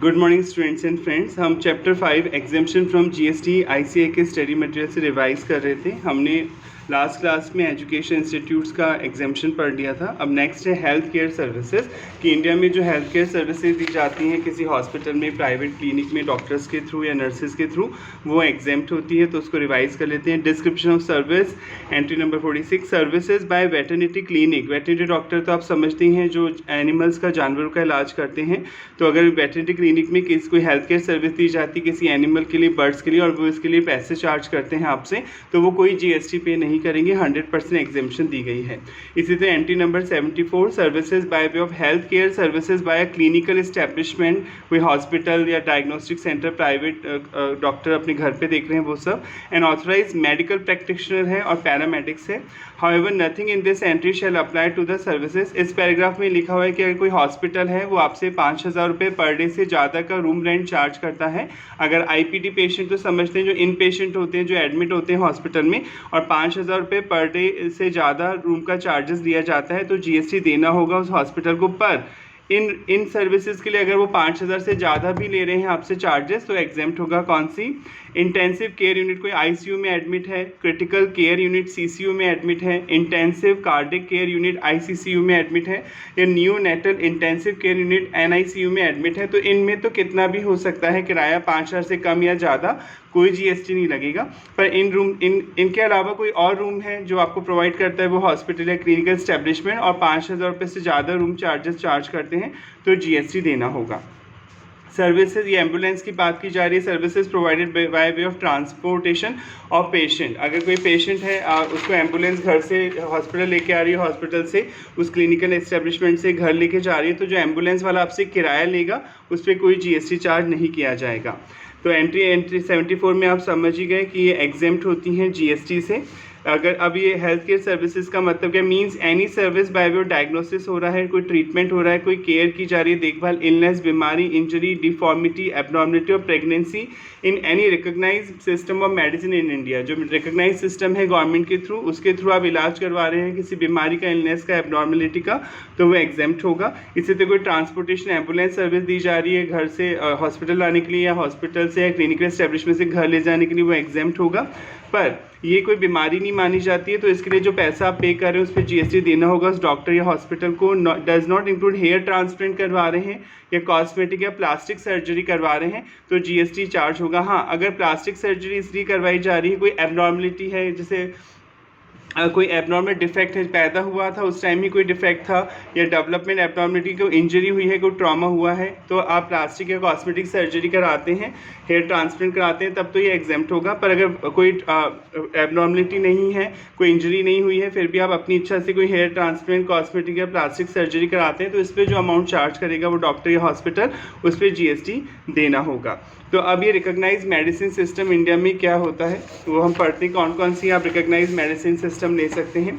Good morning students and friends. हम chapter 5 exemption from GST ICA के study material से revise कर रहे थे। हमने लास्ट क्लास में एजुकेशन इंस्टीट्यूट्स का एग्जेम्पशन पढ़ लिया था। अब नेक्स्ट है हेल्थ केयर सर्विसेज कि इंडिया में जो हेल्थ केयर सर्विसेज दी जाती हैं किसी हॉस्पिटल में, प्राइवेट क्लिनिक में, डॉक्टर्स के थ्रू या नर्सेज के थ्रू, वो एग्जेम्प्ट होती है। तो उसको रिवाइज कर लेते हैं। Description of service, entry number 46, services by veterinary clinic. Veterinary doctor तो आप समझते हैं जो एनिमल्स का, जानवरों का इलाज करते हैं। तो अगर वेटरनिटी क्लिनिक में किसी कोई हेल्थ केयर सर्विस दी जाती है किसी एनिमल के लिए, बर्ड्स के लिए, और वो इसके लिए पैसे चार्ज करते हैं आपसे, तो वो कोई जीएसटी पे नहीं करेंगे, 100% एग्जेम्पशन दी गई है। इसी तरह entry number 74, services by way of health care services by clinical establishment, कोई हॉस्पिटल या डायग्नोस्टिक सेंटर, प्राइवेट डॉक्टर अपने घर पे देख रहे हैं वो सब। एन ऑथराइज मेडिकल प्रैक्टिशनर है और पैरामेडिक्स है। However nothing in this entry shall apply to the services. इस पैराग्राफ में लिखा हुआ है कि अगर कोई हॉस्पिटल है वो आपसे 5,000 रुपये पर डे से ज़्यादा का रूम रेंट चार्ज करता है। अगर आईपीडी पेशेंट तो समझते हैं जो इन पेशेंट होते हैं, जो एडमिट होते हैं हॉस्पिटल में, और 5,000 रुपये पर डे से ज़्यादा रूम का चार्जेस दिया जाता है, तो जीएसटी देना होगा उस हॉस्पिटल को। पर इन सर्विसेज के लिए अगर वो 5,000 से ज़्यादा भी ले रहे हैं आपसे चार्जेस, तो एग्जेम्प्ट होगा कौन सी? इंटेंसिव केयर यूनिट, कोई आईसीयू में एडमिट है, क्रिटिकल केयर यूनिट सीसीयू में एडमिट है, intensive cardiac care unit ICCU में एडमिट है, या neonatal intensive care unit NICU में एडमिट है। तो इनमें तो कितना भी हो सकता है किराया, 5,000 से कम या ज़्यादा, कोई जीएसटी नहीं लगेगा। पर इनके अलावा कोई और रूम है जो आपको प्रोवाइड करता है वो हॉस्पिटल या क्लिनिकल स्टैब्लिशमेंट, और 5,000 रुपये से ज़्यादा रूम चार्जेस चार्ज करते हैं, तो जीएसटी देना होगा। सर्विसेज, ये एम्बुलेंस की बात की जा रही है। Services provided bye way of transportation of patient. अगर कोई पेशेंट है उसको एम्बुलेंस घर से हॉस्पिटल लेके आ रही है, हॉस्पिटल से उस क्लिनिकल एस्टेब्लिशमेंट से घर लेके जा रही है, तो जो एम्बुलेंस वाला आपसे किराया लेगा उस पर कोई जीएसटी चार्ज नहीं किया जाएगा। तो एंट्री 74 में आप समझ ही गए कि ये एग्जेम्प्ट होती हैं जीएसटी से। अगर अब ये हेल्थ केयर सर्विसेज का मतलब क्या? Means any service by way diagnosis हो रहा है, कोई ट्रीटमेंट हो रहा है, कोई केयर की जा रही है, देखभाल, इलनेस, बीमारी, इंजरी, डिफॉर्मिटी, एबनॉर्मलिटी और pregnancy in any recognise system of medicine in India. जो रिकॉग्नाइज सिस्टम है गवर्नमेंट के थ्रू, उसके थ्रू आप इलाज करवा रहे हैं किसी बीमारी का, इलनेस का, एबनॉर्मलिटी का, तो वो एग्जेम्प्ट होगा। इसी तरह कोई ट्रांसपोर्टेशन एम्बुलेंस सर्विस दी जा रही है घर से हॉस्पिटल लाने के लिए, या हॉस्पिटल से या क्लिनिकल एस्टेब्लिशमेंट से घर ले जाने के लिए, वो एग्जेम्प्ट होगा। पर ये कोई बीमारी नहीं मानी जाती है, तो इसके लिए जो पैसा आप पे कर रहे हैं उस पर जीएसटी देना होगा उस डॉक्टर या हॉस्पिटल को। Does not include hair transplant करवा रहे हैं या कॉस्मेटिक या प्लास्टिक सर्जरी करवा रहे हैं, तो जीएसटी चार्ज होगा। हाँ, अगर प्लास्टिक सर्जरी इसलिए करवाई जा रही है, कोई एबनॉर्मलिटी है, जैसे कोई एबनॉर्मल डिफेक्ट है, पैदा हुआ था उस टाइम ही कोई डिफेक्ट था, या डेवलपमेंट एबनॉर्मलिटी, को इंजरी हुई है, कोई ट्रॉमा हुआ है, तो आप प्लास्टिक या कॉस्मेटिक सर्जरी कराते हैं, हेयर ट्रांसप्लांट कराते हैं, तब तो ये एग्जेम्प्ट होगा। पर अगर कोई एबनॉर्मलिटी नहीं है, कोई इंजरी नहीं हुई है, फिर भी आप अपनी इच्छा से कोई हेयर ट्रांसप्लांट, कॉस्मेटिक या प्लास्टिक सर्जरी कराते हैं, तो इस पर जो अमाउंट चार्ज करेगा वो डॉक्टर या हॉस्पिटल, उस पर जीएसटी देना होगा। तो अब ये रिकॉग्नाइज मेडिसिन सिस्टम इंडिया में क्या होता है वो हम पढ़ते हैं। कौन कौन सी आप रिकॉग्नाइज मेडिसिन सिस्टम ले सकते हैं?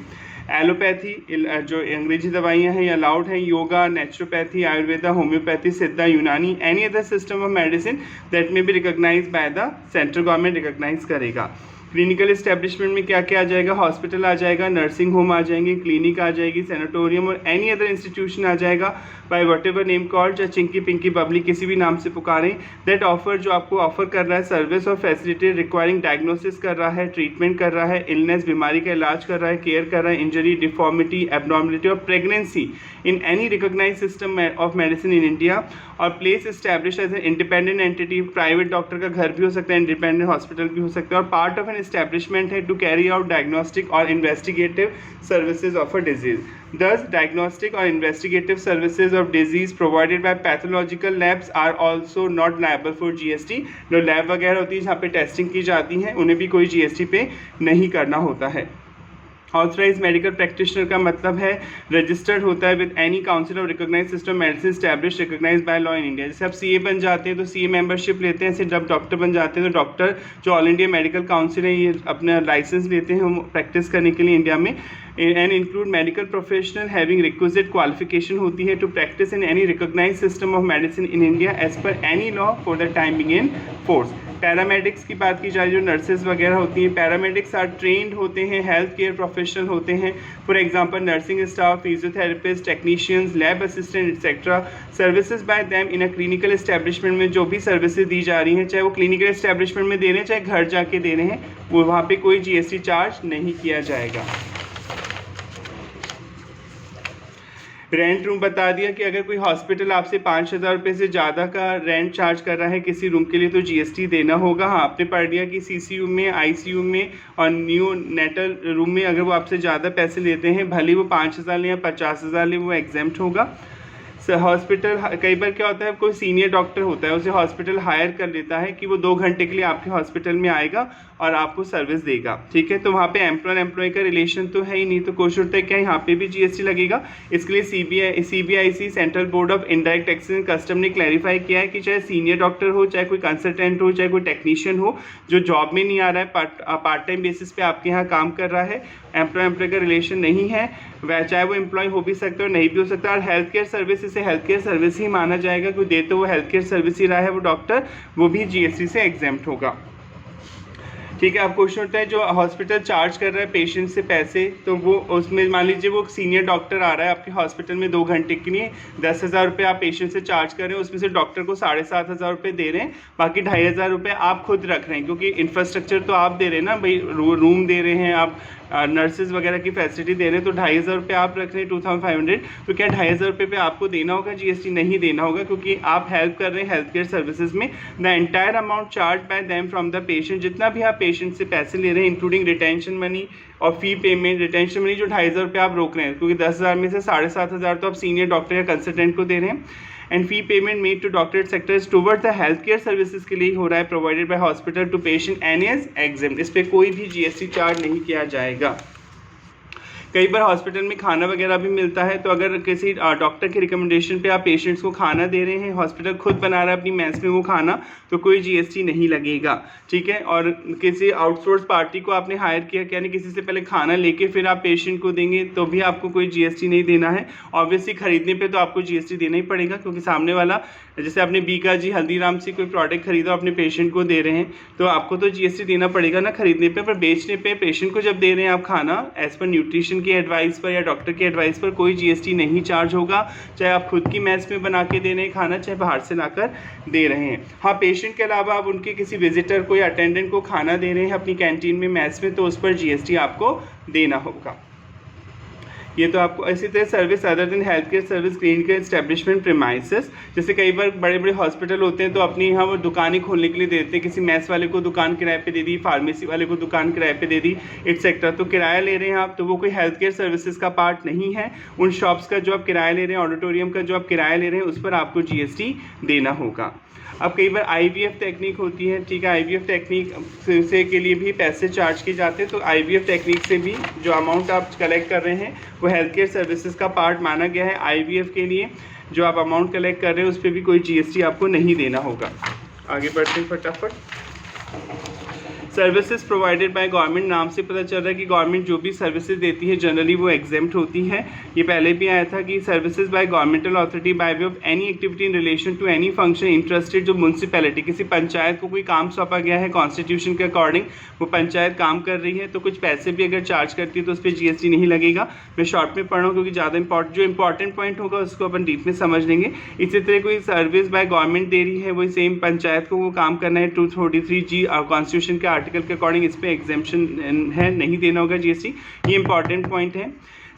एलोपैथी, जो अंग्रेजी दवाइयाँ हैं, अलाउड हैं। Yoga, naturopathy, Ayurveda, homoeopathy, Siddha, Unani, any other system of medicine that may be recognise by the central government recognise करेगा। क्लिनिकल इस्टेब्लिशमेंट में क्या क्या आ जाएगा? हॉस्पिटल आ जाएगा, नर्सिंग होम आ जाएंगे, क्लिनिक आ जाएगी, सैनिटोरियम और एनी अदर इंस्टीट्यूशन आ जाएगा by whatever name called, चाहे चिंकी पिंकी बबली किसी भी नाम से पुकारें, दैट ऑफर, जो आपको ऑफर कर रहा है सर्विस और फैसिलिटी रिक्वायरिंग डायग्नोसिस कर रहा है, ट्रीटमेंट कर रहा है, इलनेस, बीमारी का इलाज कर रहा है, केयर कर रहा है, इंजरी, डिफॉर्मिटी, एबनॉर्मलिटी और pregnancy in any recognise system of medicine in India, और place establish as an independent entity, private doctor का घर भी हो सकता है, इंडिपेंडेंट हॉस्पिटल भी हो सकता है, और पार्ट ऑफ एन एस्टेब्लिशमेंट है टू कैरी आउट डायग्नोस्टिक और investigative services of a disease. Thus, diagnostic or investigative services of disease provided by pathological labs are also not liable for GST। जो lab वगैरह होती है जहाँ पे testing की जाती हैं उन्हें भी कोई जीएसटी पे नहीं करना होता है। ऑथराइज मेडिकल प्रैक्टिशनर का मतलब है रजिस्टर्ड होता है with any council of recognise system medicine establish recognise by law in India. जैसे आप सीए बन जाते हैं तो सीए मेंबरशिप लेते हैं, ऐसे जब डॉक्टर बन जाते हैं तो डॉक्टर जो ऑल इंडिया मेडिकल काउंसिल है ये अपना लाइसेंस लेते हैं प्रैक्टिस करने के लिए इंडिया में। And include medical professional having requisite qualification होती है to practise in any recognise system of medicine in India as per any law for the time being in force. Paramedics की बात की जाए, जो नर्सेज वगैरह होती हैं, पैरामेडिक्स आर ट्रेंड होते हैं, हेल्थ केयर प्रोफेशनल होते हैं, for example nursing staff, physiotherapist, technicians, lab assistant etcetera. Services by them in a clinical establishment में जो भी सर्विसेज दी जा रही हैं, चाहे वो क्लिनिकल एस्टेब्लिशमेंट में दे रहे हैं चाहे घर जाके दे रहे हैं, वो वहाँ पे कोई GST चार्ज नहीं किया जाएगा। रेंट रूम बता दिया कि अगर कोई हॉस्पिटल आपसे 5,000 रुपये से ज़्यादा का रेंट चार्ज कर रहा है किसी रूम के लिए तो GST देना होगा। हाँ, आपने पढ़ लिया कि CCU में, ICU में और न्यूनेटल रूम में अगर वो आपसे ज़्यादा पैसे लेते हैं, भले वो 5,000 लें या 50,000 लें, वो एग्जेम्प्ट होगा। हॉस्पिटल, कई बार क्या होता है, कोई सीनियर डॉक्टर होता है, उसे हॉस्पिटल हायर कर लेता है कि वो 2 घंटे के लिए आपके हॉस्पिटल में आएगा और आपको सर्विस देगा, ठीक है। तो वहाँ पे एम्प्लॉय का रिलेशन तो है ही नहीं, तो क्वेश्चन उठता है क्या यहाँ पे भी GST लगेगा। इसके लिए CBIC central board of indirect taxes and custom ने क्लैरिफाई किया है कि चाहे सीनियर डॉक्टर हो, चाहे कोई कंसल्टेंट हो, चाहे कोई टेक्नीशियन हो, जो जॉब में नहीं आ रहा है, पार्ट टाइम बेसिस पे आपके यहाँ काम कर रहा है, एम्प्लॉय का रिलेशन नहीं है, वह चाहे वो एम्प्लॉय हो भी सकता है और नहीं भी हो सकता। और हेल्थ केयर सर्विस, इसे हेल्थ केयर सर्विस ही माना जाएगा, कोई दे तो वो हेल्थ केयर सर्विस ही रहा है वो डॉक्टर, वो भी GST से एग्जेम्प्ट होगा, ठीक है। अब क्वेश्चन होता है जो हॉस्पिटल चार्ज कर रहा है पेशेंट से पैसे, तो वो उसमें मान लीजिए वो सीनियर डॉक्टर आ रहा है आपके हॉस्पिटल में 2 घंटे के लिए, 10,000 रुपये आप पेशेंट से चार्ज कर रहे हैं, उसमें से डॉक्टर को 7,500 रुपये दे रहे हैं, बाकी 2,500 रुपये आप खुद रख रहे हैं, क्योंकि इंफ्रास्ट्रक्चर तो आप दे रहे हैं ना भाई, रूम दे रहे हैं आप, नर्सेज वगैरह की फैसिलिटी दे रहे हैं, तो 2,500 रुपये आप रख रहे हैं, 2,500, तो क्या 2,500 रुपये पे आपको देना होगा GST? नहीं देना होगा, क्योंकि आप हेल्प कर रहे हैं हेल्थ केयर सर्विसेज में। The entire amount charge by them from the patient, जितना भी आप पेशेंट से पैसे ले रहे हैं इंक्लूडिंग रिटेंशन मनी और फी पेमेंट, रिटेंशन मनी जो 2,500 रुपये आप रोक रहे हैं, क्योंकि 10,000 में से 7,500 तो आप सीनियर डॉक्टर या कंसल्टेंट को दे रहे हैं, and fee payment made to doctor sectors towards the health care services के लिए हो रहा है provided by hospital to patient and is exempt. इस पर कोई भी GST चार्ज नहीं किया जाएगा। कई बार हॉस्पिटल में खाना वगैरह भी मिलता है, तो अगर किसी डॉक्टर के रिकमेंडेशन पे आप पेशेंट्स को खाना दे रहे हैं, हॉस्पिटल खुद बना रहा है अपनी मेस में वो खाना, तो कोई GST नहीं लगेगा, ठीक है। और किसी आउटसोर्स पार्टी को आपने हायर किया, यानी किसी से पहले खाना लेके फिर आप पेशेंट को देंगे, तो भी आपको कोई GST नहीं देना है। ऑब्वियसली खरीदने पे तो आपको GST देना ही पड़ेगा, क्योंकि सामने वाला, जैसे आपने बीका जी हल्दीराम से कोई प्रोडक्ट खरीदा अपने पेशेंट को दे रहे हैं, तो आपको तो GST देना पड़ेगा ना खरीदने पे, पर बेचने पे पेशेंट को जब दे रहे हैं आप खाना, एज पर न्यूट्रिशन की एडवाइस पर या डॉक्टर की एडवाइस पर कोई GST नहीं चार्ज होगा, चाहे आप खुद की मेस में बना के दे रहे हैं खाना, चाहे बाहर से लाकर दे रहे हैं। हाँ, पेशेंट के अलावा आप उनके किसी विजिटर को या अटेंडेंट को खाना दे रहे हैं अपनी कैंटीन में, मेस में, तो उस पर GST आपको देना होगा। ये तो आपको इसी तरह service other than health care service clinical establishment premises, जैसे कई बार बड़े बड़े हॉस्पिटल होते हैं तो अपनी यहाँ वो दुकानें खोलने के लिए देते हैं, किसी मेस वाले को दुकान किराए पे दे दी, फार्मेसी वाले को दुकान किराए पे दे दी, एटसेट्रा, तो किराया ले रहे हैं आप, तो वो कोई हेल्थ केयर सर्विसेज का पार्ट नहीं है। उन शॉप्स का जो आप किराया ले रहे हैं, ऑडिटोरियम का जो आप किराया ले रहे हैं, उस पर आपको GST देना होगा। अब कई बार IVF टेक्निक होती है, ठीक है, IVF टेक्निक से के लिए भी पैसे चार्ज किए जाते हैं, तो IVF टेक्निक से भी जो अमाउंट आप कलेक्ट कर रहे हैं वो हेल्थ केयर सर्विसेज का पार्ट माना गया है। IVF के लिए जो आप अमाउंट कलेक्ट कर रहे हैं उस पर भी कोई GST आपको नहीं देना होगा। आगे बढ़ते हैं फटाफट। सर्विसेज प्रोवाइडेड बाय गवर्नमेंट, नाम से पता चल रहा है कि गवर्नमेंट जो भी सर्विसेज देती है जनरली वो एग्जेम्प्ट होती है। ये पहले भी आया था कि services by governmental authority by way of any activity in relation to any function interested, जो म्यूनसिपैलिटी, किसी पंचायत को कोई काम सौंपा गया है कॉन्स्टिट्यूशन के अकॉर्डिंग, वो पंचायत काम कर रही है, तो कुछ पैसे भी अगर चार्ज करती है तो उस पर GST नहीं लगेगा। मैं शॉर्ट में पढ़ रहा हूँ क्योंकि ज़्यादा जो इंपॉर्टेंट पॉइंट होगा उसको अपन डीप में समझ लेंगे। इसी तरह कोई सर्विस बाय गवर्नमेंट दे रही है, वही सेम पंचायत को वो काम करना है, 243G कॉन्स्टिट्यूशन के आर्टिकल के अकॉर्डिंग इस पे एग्जेम्पशन है, नहीं देना होगा GST। ये इंपॉर्टेंट पॉइंट है।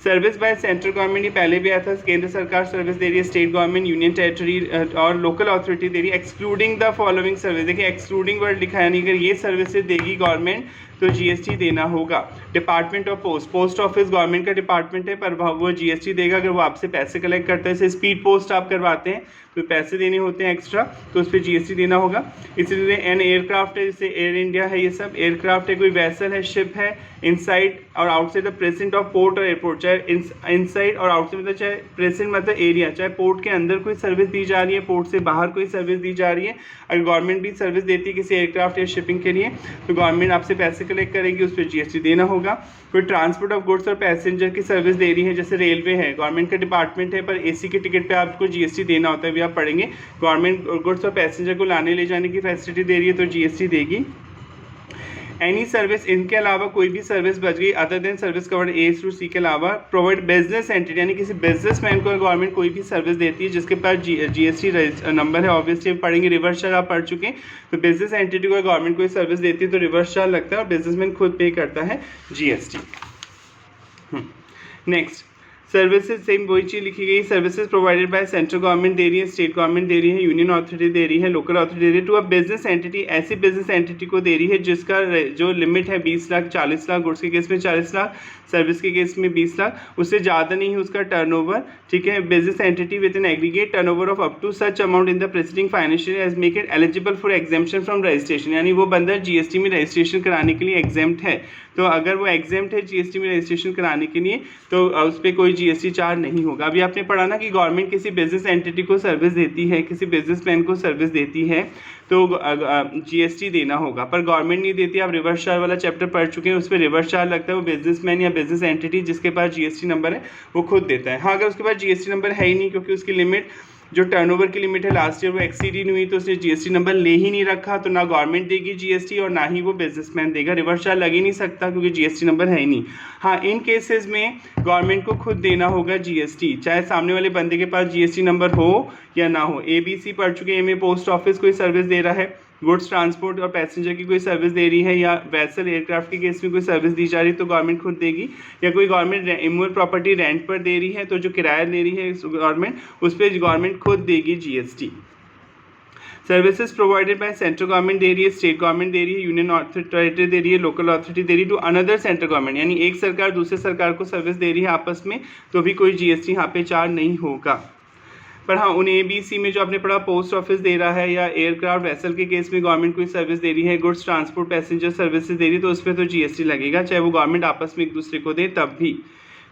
सर्विस बाय सेंट्रल गवर्नमेंट, ये पहले भी आया था, केंद्र सरकार सर्विस दे रही है, स्टेट गवर्नमेंट, यूनियन टेरिटरी और लोकल अथॉरिटी दे रही है, एक्सक्लूडिंग द फॉलोइंग सर्विस। देखिए एक्सक्लूडिंग वर्ड लिखा है, नहीं, अगर ये सर्विसेज देगी गवर्नमेंट तो GST देना होगा। Department of post office government का डिपार्टमेंट है, पर वो GST देगा अगर वो आपसे पैसे कलेक्ट करता है। जैसे स्पीड पोस्ट आप करवाते हैं तो पैसे देने होते हैं एक्स्ट्रा, तो उस पर जीएसटी देना होगा। इसी तरह एन एयरक्राफ्ट है, जैसे एयर इंडिया है, ये सब एयरक्राफ्ट है, कोई वेसल है, शिप है, इनसाइड और outside the present of port और एयरपोर्ट, चाहे इनसाइड और आउटसाइड मतलब चाहे प्रेजेंट मतलब एरिया, चाहे पोर्ट के अंदर कोई सर्विस दी जा रही है, पोर्ट से बाहर कोई सर्विस दी जा रही है। अगर गवर्नमेंट भी सर्विस देती है किसी एयरक्राफ्ट या शिपिंग के लिए, तो गवर्नमेंट आपसे पैसे कलेक्ट करेगी, उस पर जीएसटी देना होगा। कोई ट्रांसपोर्ट ऑफ गुड्स और पैसेंजर की सर्विस दे रही है, जैसे रेलवे है, गवर्नमेंट का डिपार्टमेंट है, पर एसी के टिकट पे आपको जीएसटी देना होता है, भी आप पढ़ेंगे। गवर्नमेंट गुड्स और पैसेंजर को लाने ले जाने की फैसिलिटी दे रही है, तो जीएसटी देगी। एनी सर्विस, इनके अलावा कोई भी सर्विस बच गई other than service covered A through C के अलावा, प्रोवाइड बिजनेस एंटिटी, यानी किसी बिजनेसमैन को गवर्नमेंट कोई भी सर्विस देती है जिसके पास जीएसटी नंबर है, ऑब्वियसली पढ़ेंगे, रिवर्स चार्ज आप पढ़ चुके हैं। तो बिजनेस एंटिटी को गवर्नमेंट कोई सर्विस देती है तो रिवर्स चार्ज लगता है और बिजनेसमैन खुद पे करता है जीएसटी। नेक्स्ट, सर्विसेज, सेम वही चीज़ लिखी गई, services provided by central government दे रही है, स्टेट गवर्नमेंट दे रही है, यूनियन अथॉरिटी दे रही है, लोकल अथॉरिटी दे रही है, टू अ बिजनेस एंटिटी, ऐसी बिजनेस एंटिटी को दे रही है जिसका जो लिमिट है 20 लाख, 40 लाख, गुड्स के केस में 40 लाख, सर्विस के केस में 20 लाख, उससे ज़्यादा नहीं है उसका टर्नओवर, ठीक है। Business entity with an aggregate turnover of up to such amount in the preceding financial year as make it eligible for exemption from registration, यानी वो बंदा जीएसटी में रजिस्ट्रेशन कराने के लिए एग्जेम्प्ट है। तो अगर वो एग्जेम्प्ट है जीएसटी में रजिस्ट्रेशन कराने के लिए, तो उस पर कोई जीएसटी चार्ज नहीं होगा। अभी आपने पढ़ा ना कि गवर्नमेंट किसी बिजनेस एंटिटी को सर्विस देती है, किसी बिजनेसमैन को सर्विस देती है, तो जीएसटी देना होगा, पर गवर्नमेंट नहीं देती। आप रिवर्स चार्ज वाला चैप्टर पढ़ चुके हैं, उस पर रिवर्स चार्ज लगता है, वो बिजनेसमैन या बिजनेस एंटिटी जिसके पास जीएसटी नंबर है वो खुद देता है। हाँ, अगर उसके पास जीएसटी नंबर है ही नहीं, क्योंकि उसकी लिमिट जो टर्नओवर की लिमिट है लास्ट ईयर वो एक्सीड ही नहीं हुई, तो उसने जीएसटी नंबर ले ही नहीं रखा, तो ना गवर्नमेंट देगी जीएसटी और ना ही वो बिजनेसमैन देगा, रिवर्स चार्ज लग ही नहीं सकता क्योंकि जीएसटी नंबर है ही नहीं। हाँ, इन केसेस में गवर्नमेंट को खुद देना होगा जीएसटी, चाहे सामने वाले बंदे के पास जीएसटी नंबर हो या ना हो। एबीसी पढ़ चुके हैं, पोस्ट ऑफिस कोई सर्विस दे रहा है, गुड्स ट्रांसपोर्ट और पैसेंजर की कोई सर्विस दे रही है, या वेसल एयरक्राफ्ट के केस में कोई सर्विस दी जा रही है तो गवर्नमेंट खुद देगी, या कोई गवर्नमेंट इमूवेबल प्रॉपर्टी रेंट पर दे रही है तो जो किराया ले रही है गवर्नमेंट, उस पर गवर्नमेंट खुद देगी GST. Services provided by central government दे रही है, स्टेट गवर्नमेंट दे रही है, यूनियन अथॉरिटी दे रही है, लोकल अथॉरिटी दे रही है टू अनदर सेंट्रल गवर्नमेंट, यानी एक सरकार दूसरे सरकार को सर्विस दे रही है आपस में, तो भी कोई जीएसटी यहाँ पे चार्ज नहीं होगा। पर हाँ, उन एबीसी में जो आपने पढ़ा, पोस्ट ऑफिस दे रहा है या एयरक्राफ्ट वेसल के केस में गवर्नमेंट कोई सर्विस दे रही है, गुड्स ट्रांसपोर्ट पैसेंजर सर्विसेज दे रही है, तो उस पर तो जीएसटी लगेगा, चाहे वो गवर्नमेंट आपस में एक दूसरे को दे तब भी।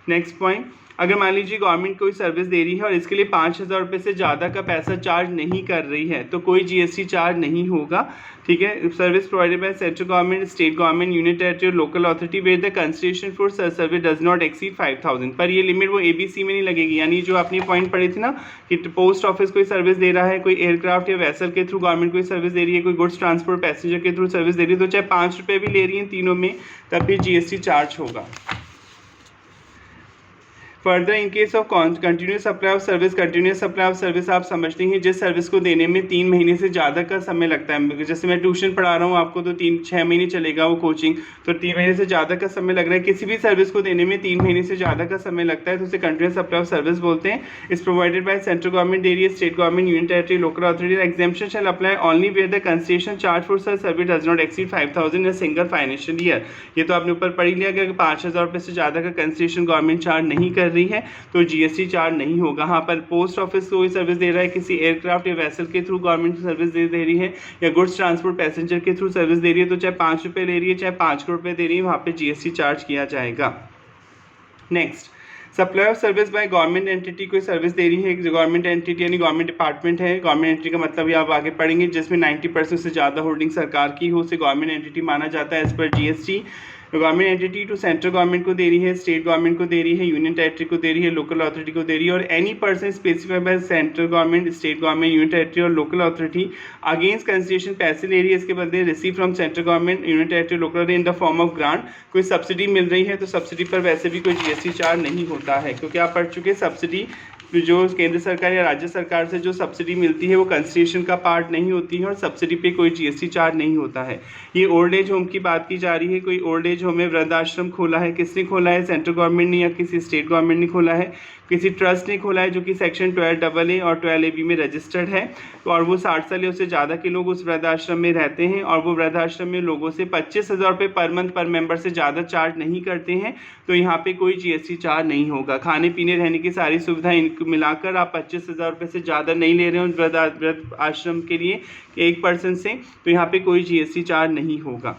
नेक्स्ट पॉइंट, अगर मान लीजिए गवर्नमेंट कोई सर्विस दे रही है और इसके लिए 5,000 रुपये से ज़्यादा का पैसा चार्ज नहीं कर रही है, तो कोई जीएसटी चार्ज नहीं होगा, ठीक है। Service provided by central government, state government, union territory, local authority where the consideration for service does not exceed 5,000, पर ये लिमिट वो एबीसी में नहीं लगेगी। यानी जो आपने पॉइंट पढ़ी थी ना कि पोस्ट ऑफिस कोई सर्विस दे रहा है, कोई एयरक्राफ्ट या वेसल के थ्रू गवर्नमेंट कोई सर्विस दे रही है, कोई गुड्स ट्रांसपोर्ट पैसेंजर के थ्रू सर्विस दे रही है, तो चाहे 5 रुपये भी ले रही है तीनों में, तब भी जीएसटी चार्ज होगा। Further, in case of continuous supply of service, continuous supply of service आप समझते हैं जिस सर्विस को देने में 3 महीने से ज़्यादा का समय लगता है। जैसे मैं ट्यूशन पढ़ा रहा हूँ आपको, तो 3-6 महीने चलेगा वो कोचिंग, तो 3 महीने से ज़्यादा का समय लग रहा है। किसी भी सर्विस को देने में 3 महीने से ज़्यादा का समय लगता है, तो उसे कंटिन्यूस सप्लाई ऑफ सर्विस बोलते हैं। इस प्रोवाइडेड बाय सेंट्रल गवर्नमेंट दे रही है, state government, union territory, local authority. Exemption shall apply only where the concession charge for such service does not exceed 5,000 in a single financial year. ये तो आपने ऊपर पढ़ लिया कि अगर 5,000 रुपये से ज़्यादा का कंसेशन गवर्नमेंट चार्ज नहीं कर रही है तो जीएसटी चार्ज नहीं होगा। हाँ, पर पोस्ट ऑफिस कोई सर्विस दे रहा है, किसी एयरक्राफ्ट या वेसल के थ्रू गवर्नमेंट सर्विस दे रही है, या गुड्स ट्रांसपोर्ट पैसेंजर के थ्रू सर्विस दे रही है, तो चाहे 5 रुपये ले रही है चाहे 5 करोड़ रुपये दे रही है, वहाँ पे जीएसटी चार्ज किया जाएगा। Next, supply of service by government entity कोई सर्विस दे रही है, गवर्नमेंट एंटिटी यानी गवर्नमेंट डिपार्टमेंट है। गवर्नमेंट एंटिटी का मतलब ये आप आगे पढ़ेंगे, जिसमें 90% से ज़्यादा होल्डिंग सरकार की हो, उसे गवर्नमेंट एंटिटी माना जाता है as per GST. Government entity to central government को दे रही है, स्टेट गवर्नमेंट को दे रही है, यूनियन टेरिटरी को दे रही है, लोकल अथॉरिटी को दे रही है, और any person specified by central government, state government, union territory और लोकल अथॉरिटी अगेंस्ट कंसिडरेशन पैसे ले रही है, इसके बदले receive from central government, union territory, local in the form of grant. कोई सब्सिडी मिल रही है तो सब्सिडी पर वैसे भी कोई जीएसटी चार्ज नहीं होता है, क्योंकि आप पढ़ चुके सब्सिडी जो केंद्र सरकार या राज्य सरकार से जो सब्सिडी मिलती है वो कंसेशन का पार्ट नहीं होती है, और सब्सिडी पे कोई जीएसटी चार्ज नहीं होता है। ये ओल्ड एज होम की बात की जा रही है। कोई ओल्ड एज होम में वृद्धाश्रम खोला है, किसने खोला है? सेंट्रल गवर्नमेंट ने या किसी स्टेट गवर्नमेंट ने खोला है। किसी ट्रस्ट ने खोला है जो कि सेक्शन 12AA और 12AB में रजिस्टर्ड है, और वो 60 साल या उससे ज़्यादा के लोग उस वृद्धाश्रम में रहते हैं, और वो वृद्धाश्रम में लोगों से 25,000 रुपये पर मंथ पर मेंबर से ज़्यादा चार्ज नहीं करते हैं, तो यहाँ पे कोई GST चार्ज नहीं होगा। खाने पीने रहने की सारी सुविधाएं इनको मिलाकर आप 25,000 रुपये से ज़्यादा नहीं ले रहे हो वृद्ध आश्रम के लिए एक पर्सन से, तो यहाँ पे कोई GST चार्ज नहीं होगा।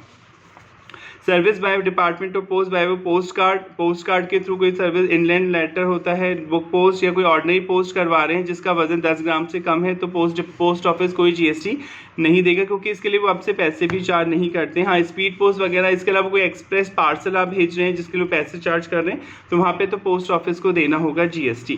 Service by department of post by वो पोस्ट कार्ड के थ्रू कोई सर्विस इनलैंड लेटर होता है, बुक पोस्ट या कोई ऑर्डिनरी पोस्ट करवा रहे हैं जिसका वजन 10 ग्राम से कम है, तो पोस्ट ऑफिस कोई GST नहीं देगा, क्योंकि इसके लिए वो आपसे पैसे भी चार्ज नहीं करते हैं। हाँ, स्पीड पोस्ट वगैरह, इसके अलावा कोई एक्सप्रेस पार्सल आप भेज रहे हैं जिसके लिए पैसे चार्ज कर रहे हैं, तो वहाँ पे तो पोस्ट ऑफिस को देना होगा GST।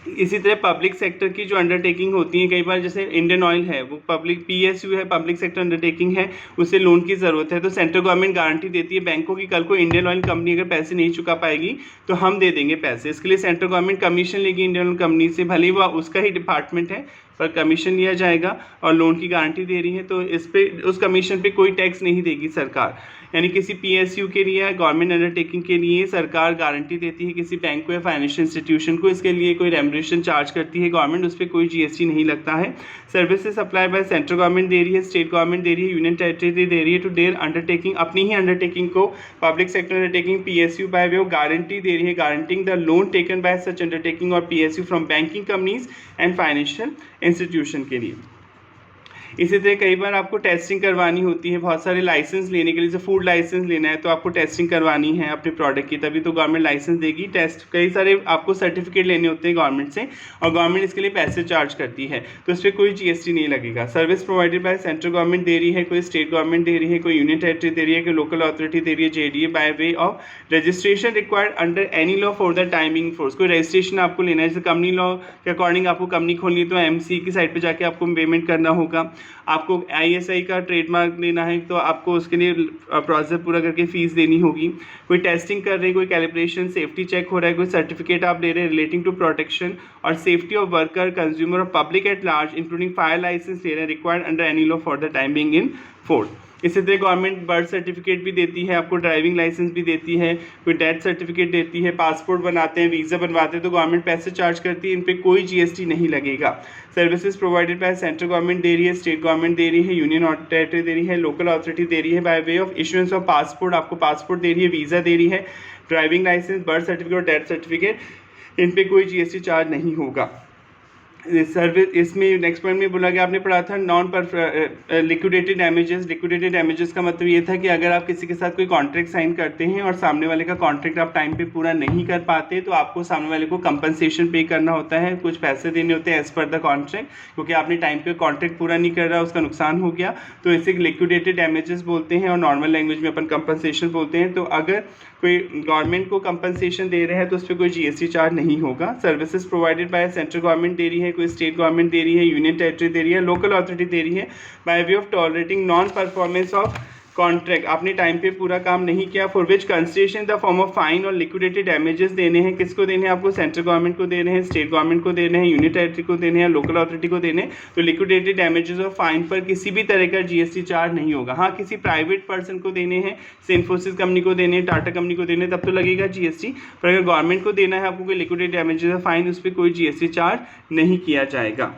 इसी तरह पब्लिक सेक्टर की जो अंडरटेकिंग होती है, कई बार जैसे इंडियन ऑयल है, वो पब्लिक PSU है, पब्लिक सेक्टर अंडरटेकिंग है, उसे लोन की ज़रूरत है, तो सेंट्रल गवर्नमेंट गारंटी देती है बैंकों की, कल को इंडियन ऑयल कंपनी अगर पैसे नहीं चुका पाएगी तो हम दे देंगे पैसे। इसके लिए सेंट्रल गवर्नमेंट कमीशन लेगी इंडियन ऑयल कंपनी से, भले ही वो उसका ही डिपार्टमेंट है, पर कमीशन लिया जाएगा और लोन की गारंटी दे रही है, तो इस पे उस कमीशन पे कोई टैक्स नहीं देगी सरकार। यानी किसी PSU के लिए, गवर्नमेंट अंडरटेकिंग के लिए सरकार गारंटी देती है किसी बैंक को या फाइनेंशियल इंस्टीट्यूशन को, इसके लिए कोई रेमुनरेशन चार्ज करती है गवर्नमेंट, उस पर कोई GST नहीं लगता है। Services supply by central government दे रही है, स्टेट गवर्नमेंट दे रही है, यूनियन टेरिटरी दे रही है, टू देयर अंडरटेकिंग, अपनी ही अंडरटेकिंग को public sector undertaking PSU by way guarantee दे रही है, guaranteeing the loan taken by such undertaking और PSU from banking companies and financial institution के लिए। इसी तरह कई बार आपको टेस्टिंग करवानी होती है, बहुत सारे लाइसेंस लेने के लिए, जैसे फूड लाइसेंस लेना है तो आपको टेस्टिंग करवानी है अपने प्रोडक्ट की, तभी तो गवर्नमेंट लाइसेंस देगी। टेस्ट, कई सारे आपको सर्टिफिकेट लेने होते हैं गवर्नमेंट से, और गवर्नमेंट इसके लिए पैसे चार्ज करती है, तो इस पर कोई GST नहीं लगेगा। Service provided by central government दे रही है, कोई स्टेट गवर्नमेंट दे रही है, कोई यूनियन टेरिटरी दे रही है, कोई लोकल अथॉरिटी दे रही है, JDA bye way of registration required under any law for the timing force, कोई रजिस्ट्रेशन आपको लेना है, जैसे कंपनी लॉ के अकॉर्डिंग आपको कंपनी खोलनी है तो MC की साइड पर जाके आपको पेमेंट करना होगा। आपको ISI का ट्रेडमार्क लेना है तो आपको उसके लिए प्रोसेस पूरा करके फीस देनी होगी। कोई टेस्टिंग कर रहे हैं, कोई कैलिब्रेशन सेफ्टी चेक हो रहा है, कोई सर्टिफिकेट आप ले रहे हैं रिलेटिंग टू प्रोटेक्शन और सेफ्टी ऑफ वर्कर, कंज्यूमर और public at large including fire licence ले रहे हैं required under any law for the time being in force. इसी तरह गवर्नमेंट बर्थ सर्टिफिकेट भी देती है, आपको ड्राइविंग लाइसेंस भी देती है, कोई डेथ सर्टिफिकेट देती है, पासपोर्ट बनाते हैं, वीज़ा बनवाते हैं, तो गवर्नमेंट पैसे चार्ज करती है, इन पे कोई GST नहीं लगेगा। Services provided by central government दे रही है, स्टेट गवर्नमेंट दे रही है, यूनियन टेरिटरी दे रही है, लोकल अथॉरिटी दे रही है by way of issuance of passport, आपको पासपोर्ट दे रही है, वीज़ा दे रही है, ड्राइविंग लाइसेंस, बर्थ सर्टिफिकेट और डेथ सर्टिफिकेट, इन पे कोई GST चार्ज नहीं होगा। सर्विस, इसमें नेक्स्ट पॉइंट में बोला गया, आपने पढ़ा था non liquidated damages. Liquidated damages का मतलब ये था कि अगर आप किसी के साथ कोई कॉन्ट्रैक्ट साइन करते हैं और सामने वाले का कॉन्ट्रैक्ट आप टाइम पे पूरा नहीं कर पाते, तो आपको सामने वाले को कंपनसेशन पे करना होता है, कुछ पैसे देने होते हैं एज पर द कॉन्ट्रैक्ट, क्योंकि आपने टाइम पे कॉन्ट्रैक्ट पूरा नहीं कर रहा, उसका नुकसान हो गया, तो इसे लिक्विडेटेड डैमेजेस बोलते हैं, और नॉर्मल लैंग्वेज में अपन कंपनसेशन बोलते हैं। तो अगर कोई गवर्नमेंट को कंपनसेशन दे रहे हैं तो उस पर कोई GST चार्ज नहीं होगा। Services provided by central government दे रही है, कोई स्टेट गवर्नमेंट दे रही है, यूनियन टेरिटरी दे रही है, लोकल अथॉरिटी दे रही है, by way of tolerating non performance of contract, आपने टाइम पे पूरा काम नहीं किया, for which consideration the form of fine और लिक्विडेटेड डैमेजेस देने हैं। किसको देने हैं? आपको सेंट्रल गवर्नमेंट को देने हैं, स्टेट गवर्नमेंट को देने हैं, यूनियन टेरिटरी को देने हैं, लोकल अथॉरिटी को देने हैं। तो लिक्विडेटेड डैमेजेस और फाइन पर किसी भी तरह का GST चार्ज नहीं होगा। हाँ, किसी प्राइवेट पर्सन को देने हैं, इन्फोसिस कंपनी को देने हैं, टाटा कंपनी को देने, तब तो लगेगा GST, पर अगर गवर्नमेंट को देना है आपको कोई लिक्विडेटेड डैमेजेस और फाइन, उस पर कोई GST चार्ज नहीं किया जाएगा।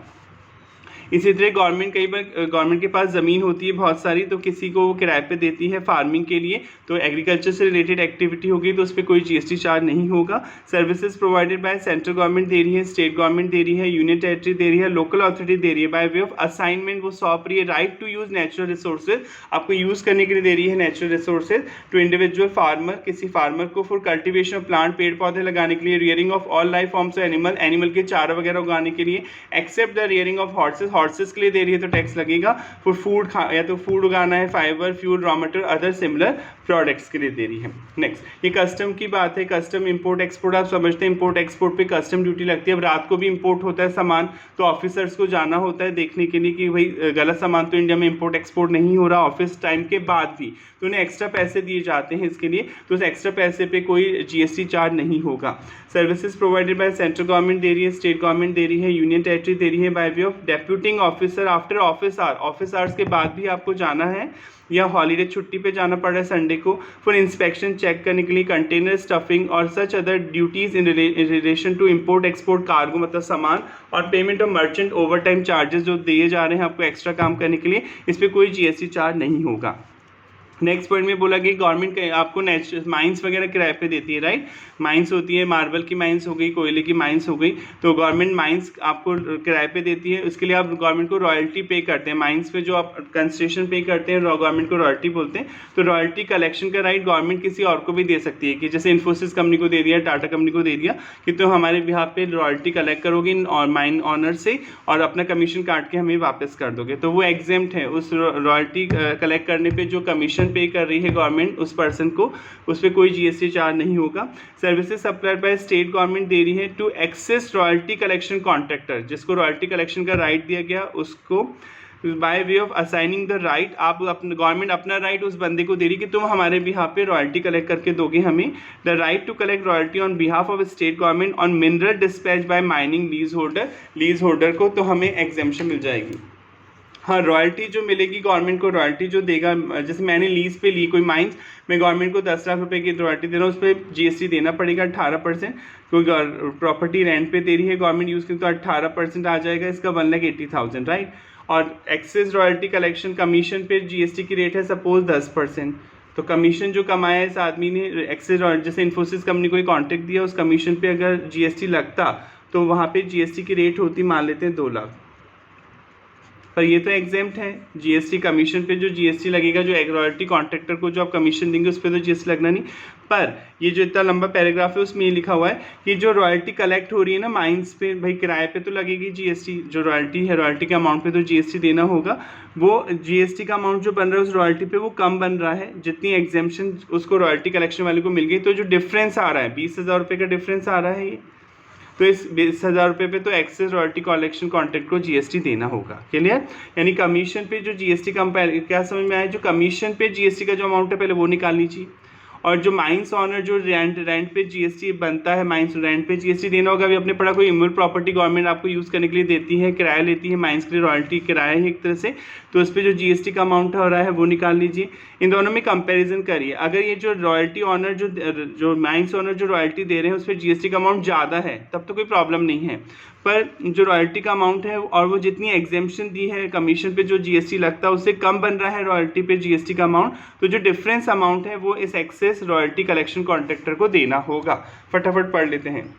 इसी तरह गवर्नमेंट, कई बार गवर्नमेंट के पास ज़मीन होती है बहुत सारी, तो किसी को वो किराए पे देती है फार्मिंग के लिए, तो एग्रीकल्चर से रिलेटेड एक्टिविटी होगी तो उस पर कोई GST चार्ज नहीं होगा। Services provided by central government दे रही है, स्टेट गवर्नमेंट दे रही है, यूनियन टेरिटरी दे रही है, लोकल अथॉरिटी दे रही है, बाय वे ऑफ असाइनमेंट वो सौंप रही है right to use natural resources, आपको यूज़ करने के लिए दे रही है natural resources to individual farmer, किसी फार्मर को फॉर कल्टिवेशन ऑफ प्लांट, पेड़ पौधे लगाने के लिए, rearing of all life forms of animal, animal के चारा वगैरह उगाने के लिए, except the rearing of horses, horses के लिए दे रही है तो टैक्स लगेगा। फॉर फूड, या तो फूड उगाना है, fibre, fuel, raw material, other similar products के लिए दे रही है। नेक्स्ट, ये कस्टम की बात है। कस्टम, इंपोर्ट एक्सपोर्ट, आप समझते हैं इंपोर्ट एक्सपोर्ट पे कस्टम ड्यूटी लगती है। अब रात को भी इंपोर्ट होता है सामान, तो ऑफिसर्स को जाना होता है देखने के लिए कि भाई गलत सामान तो इंडिया में इंपोर्ट एक्सपोर्ट नहीं हो रहा, ऑफिस टाइम के बाद भी, तो उन्हें एक्स्ट्रा पैसे दिए जाते हैं इसके लिए, तो उस एक्स्ट्रा पैसे पे कोई GST चार्ज नहीं होगा। Services provided by central government दे रही है, स्टेट गवर्नमेंट दे रही है, यूनियन टेरिटरी दे रही है, by way of deputing officer after office hour, office hours के बाद भी आपको जाना है, या हॉलीडे छुट्टी पे जाना पड़ रहा है, संडे बंदे को फॉर इंस्पेक्शन चेक करने के लिए, कंटेनर स्टफिंग और such other duties in relation to import export cargo मतलब सामान, और payment of merchant overtime charges जो दिए जा रहे हैं आपको एक्स्ट्रा काम करने के लिए, इस पर कोई GST चार्ज नहीं होगा। नेक्स्ट पॉइंट में बोला कि गवर्नमेंट आपको माइंस वगैरह किराए पे देती है, राइट। माइंस होती है, मार्बल की माइंस हो गई, कोयले की माइंस हो गई, तो गवर्नमेंट माइंस आपको किराए पे देती है, उसके लिए आप गवर्नमेंट को रॉयल्टी पे करते हैं। माइंस पे जो आप कंसेशन पे करते हैं गवर्नमेंट को रॉयल्टी बोलते हैं। तो रॉयल्टी कलेक्शन का राइट गवर्नमेंट किसी और को भी दे सकती है, कि जैसे इन्फोसिस कंपनी को दे दिया, टाटा कंपनी को दे दिया कि तो हमारे बिहाफ पे रॉयल्टी कलेक्ट करोगे और माइन ऑनर से और अपना कमीशन काट के हमें वापस कर दोगे, तो वो एग्जेम्प्ट है। उस रॉयल्टी कलेक्ट करने पे जो कमीशन पे कर रही है गवर्नमेंट उस पर्सन को, उस पर कोई GST चार्ज नहीं होगा। Services supplied by state government दे रही है to excess royalty collection contractor, जिसको रॉयल्टी कलेक्शन का राइट दिया गया उसको by way of assigning the right, आप गवर्नमेंट अपना राइट उस बंदे को दे रही कि तुम हमारे बिहाफ पे रॉयल्टी कलेक्ट करके दोगे हमें। The right to collect royalty on behalf of state government on mineral dispatch by mining lease holder को, तो हमें एग्जेम्पशन मिल जाएगी। हाँ, रॉयल्टी जो मिलेगी गवर्नमेंट को, रॉयल्टी जो देगा, जैसे मैंने लीज पे ली कोई माइंस, मैं गवर्नमेंट को 10 लाख रुपए की रॉयल्टी दे रहा हूँ, उस पर GST देना पड़ेगा 18%। कोई प्रॉपर्टी रेंट पे दे रही है गवर्नमेंट यूज़ की, तो 18% आ जाएगा इसका 1,80,000, राइट। और एक्सेस रॉयल्टी कलेक्शन कमीशन पे GST की रेट है सपोज 10%, तो कमीशन जो कमाया इस आदमी ने एक्सेस रॉयल्टी, जैसे इन्फोसिस कंपनी को कॉन्ट्रैक्ट दिया, उस कमीशन पे अगर GST लगता तो वहाँ पे GST की रेट होती, मान लेते हैं 2 लाख, पर ये तो एग्जेम्प्ट है। GST कमीशन पे जो GST लगेगा, जो एक रॉयल्टी कॉन्ट्रैक्टर को जो आप कमीशन देंगे उस पर तो GST लगना नहीं। पर ये जो इतना लंबा पैराग्राफ है उसमें ये लिखा हुआ है कि जो रॉयल्टी कलेक्ट हो रही है ना माइंस पे, भाई किराए पे तो लगेगी GST, जो रॉयल्टी है रॉयल्टी के अमाउंट पे तो GST देना होगा। वो GST का अमाउंट जो बन रहा है उस रॉयल्टी पे वो कम बन रहा है, जितनी एग्जेम्पशन उसको रॉयल्टी कलेक्शन वाले को मिल गई, तो जो डिफरेंस आ रहा है 20,000 रुपये का डिफरेंस आ रहा है ये, तो इस 20,000 रुपये पे तो एक्सेस रॉयल्टी कलेक्शन कॉन्ट्रैक्ट को GST देना होगा। क्लियर? यानी कमीशन पे जो GST क्या समझ में आया, जो कमीशन पे GST का जो अमाउंट है पहले वो निकाल लीजिए, और जो माइंस ऑनर जो रेंट पे GST बनता है, माइंस रेंट पे GST देना होगा। अभी आपने पढ़ा कोई इमूवेबल प्रॉपर्टी गवर्नमेंट आपको यूज़ करने के लिए देती है, किराया लेती है, माइंस के लिए रॉयल्टी किराया है एक तरह से, तो उस पर जो GST का अमाउंट हो रहा है वो निकाल लीजिए। इन दोनों में कंपैरिजन करिए। अगर ये जो रॉयल्टी ऑनर जो माइंस ऑनर जो रॉयल्टी दे रहे हैं उस पर GST का अमाउंट ज़्यादा है तब तो कोई प्रॉब्लम नहीं है, पर जो रॉयल्टी का अमाउंट है और वो जितनी एग्जेम्पशन दी है कमीशन पे जो GST लगता है उससे कम बन रहा है रॉयल्टी पे GST का अमाउंट, तो जो डिफरेंस अमाउंट है वो इस एक्सेस रॉयल्टी कलेक्शन कॉन्ट्रैक्टर को देना होगा। फटाफट पढ़ लेते हैं।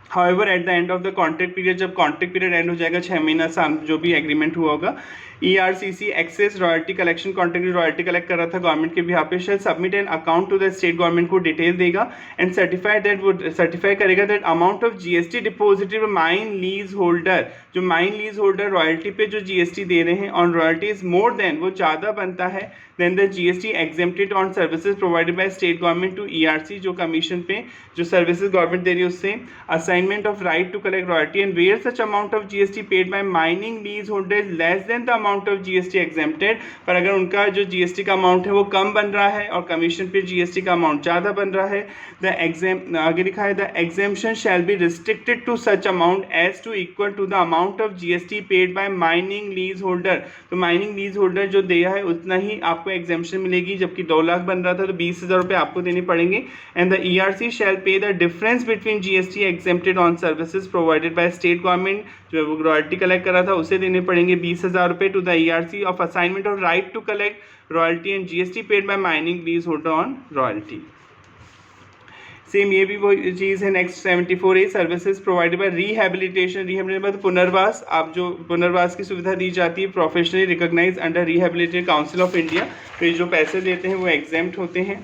However, at the end of the contract period, जब कॉन्ट्रैक्ट पीरियड एंड हो जाएगा 6 महीना साल जो भी एग्रीमेंट हुआ होगा, ERCC excess royalty collection contract royalty collect कर रहा था गवर्नमेंट के बिहाफ पे, shall submit an account to the state government को डिटेल देगा एंड सर्टिफाई दैट, वो सर्टिफाई करेगा that amount of GST deposited mine lease holder, जो माइन लीज होल्डर रॉयल्टी पे जो GST दे रहे हैं on royalty is more than, वो ज़्यादा बनता है than the GST exempted on services provided bye state government to ERC, जो कमीशन पे जो सर्विसेज गवर्नमेंट दे रही है उससे, assignment of right to collect royalty and where such amount of GST paid by mining lease holder is less than the amount of GST exempted, पर अगर उनका जो GST का अमाउंट है वो कम बन रहा है और कमीशन पे GST का अमाउंट ज़्यादा बन रहा है, द आगे लिखा है the exemption shall be restricted to such amount as to equal to the amount of GST paid by mining lease holder, तो माइनिंग लीज होल्डर जो दिया है उतना ही आपको एग्जेम्पशन मिलेगी, जबकि 2 लाख बन रहा था तो 20,000 रुपये आपको देने पड़ेंगे। एंड द ERC शैल पे the difference between GST exempted on services provided bye state government, जो वो रॉयल्टी कलेक्ट कर रहा था उसे देने पड़ेंगे 20,000 रुपये to the ERC of assignment of right to collect royalty and GST paid by mining lease holder on royalty. Same ये भी वो चीज़ है। Next 74A services provided by rehabilitation, rehabilitation पुनर्वास, आप जो पुनर्वास की सुविधा दी जाती है professionally recognise under rehabilitation council of India, तो ये जो पैसे देते हैं वो एग्जेम्प्ट होते हैं।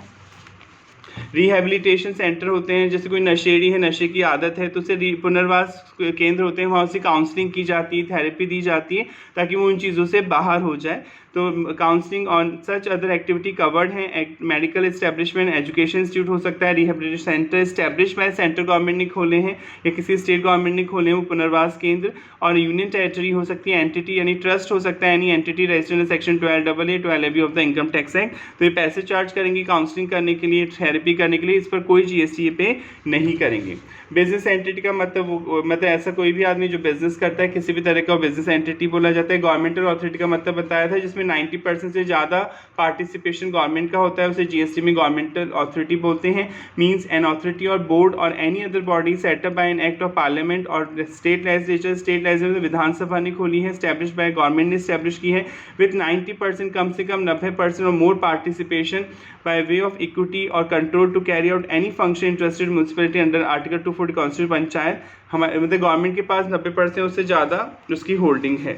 रिहेबिलिटेशन सेंटर होते हैं, जैसे कोई नशेड़ी है, नशे की आदत है, तो उसे पुनर्वास केंद्र होते हैं, वहाँ से काउंसलिंग की जाती है, थेरेपी दी जाती है ताकि वो उन चीज़ों से बाहर हो जाए। तो counselling on such other activity covered है। मेडिकल एस्टेब्लिशमेंट, एजुकेशन इंस्टीट्यूट हो सकता है, rehabilitation centre establish by central government ने खोले हैं या किसी स्टेट गवर्नमेंट ने खोले हैं वो पुनर्वास केंद्र, और यूनियन टेरिटरी हो सकती है, एंटिटी यानी ट्रस्ट हो सकता है, any entity registered in section 12AA 12AB of the income tax act, तो ये पैसे चार्ज करेंगे काउंसलिंग करने के लिए, थेरेपी करने के लिए, इस पर कोई GST पे नहीं करेंगे। बिजनेस एंटिटी का मतलब ऐसा कोई भी आदमी जो बिजनेस करता है किसी भी तरह का बिजनेस एंटिटी बोला जाता है। गवर्नमेंटल अथॉरिटी का मतलब बताया था जिसमें 90% से ज़्यादा पार्टिसिपेशन गवर्नमेंट का होता है, उसे जीएसटी में गवर्नमेंटल अथॉरिटी बोलते हैं। मींस एन अथॉरिटी और बोर्ड और any other body set up by an act of parliament और स्टेट लेजिस्लेचर, स्टेट लेजिस्लेचर विधानसभा ने खोली है, स्टैब्लिश बाय गवर्नमेंट ने स्टैब्लिश की है, विथ 90% कम से कम 90% और more participation by way of equity or control to carry out any function interested municipality under Article 240 Constitution। Panchayat हमारे मतलब गवर्नमेंट के पास 90% उससे ज़्यादा उसकी होल्डिंग है।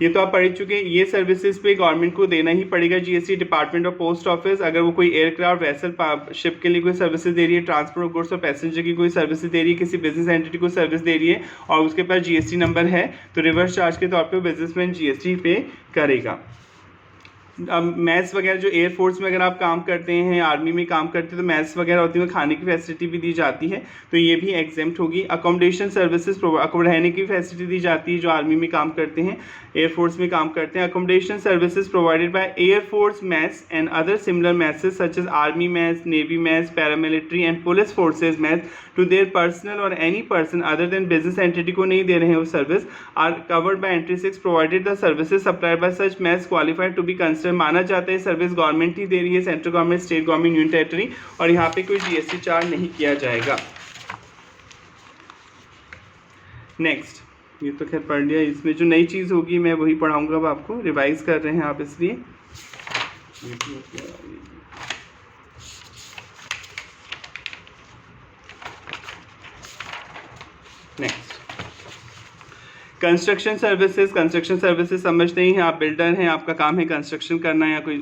ये तो आप पढ़ चुके हैं। ये सर्विसेज पे गवर्नमेंट को देना ही पड़ेगा GST. Department of post office अगर वो कोई एयरक्राफ्ट वेसल शिप के लिए कोई सर्विसेज दे रही है, ट्रांसपोर्ट ऑफ गुड्स और पैसेंजर की कोई सर्विसेज दे रही है, किसी बिजनेस एंटिटी को सर्विस दे रही है और उसके पास जीएसटी नंबर है तो रिवर्स चार्ज के तौर पर बिजनेसमैन जीएसटी पे करेगा। अब मैथ्स वगैरह जो एयरफोर्स में अगर आप काम करते हैं, आर्मी में काम करते हैं तो मैथ्स वगैरह होती है, खाने की फैसिलिटी भी दी जाती है तो ये भी एग्जेम्प्ट होगी। अकोमोडेशन सर्विसेज रहने की फैसिलिटी दी जाती है जो आर्मी में काम करते हैं, एयरफोर्स में काम करते हैं। Accommodation services provided by air force mess and other similar messes such as army mess, navy mess, paramilitary and police forces mess to their personnel और any person other than business entity को नहीं दे रहे हैं वो service, are covered by entry 6 provided the services supplied by such mess qualified to be considered. माना जाता है सर्विस गवर्नमेंट ही दे रही है, central government, state government, union territory, और यहाँ पे कोई जीएसटी चार्ज नहीं किया जाएगा। नेक्स्ट, ये तो खैर पढ़ लिया, इसमें जो नई चीज़ होगी मैं वही पढ़ाऊंगा अब आपको, रिवाइज कर रहे हैं आप इसलिए। नेक्स्ट, कंस्ट्रक्शन सर्विसेज समझते ही हैं आप, बिल्डर हैं, आपका काम है कंस्ट्रक्शन करना या कोई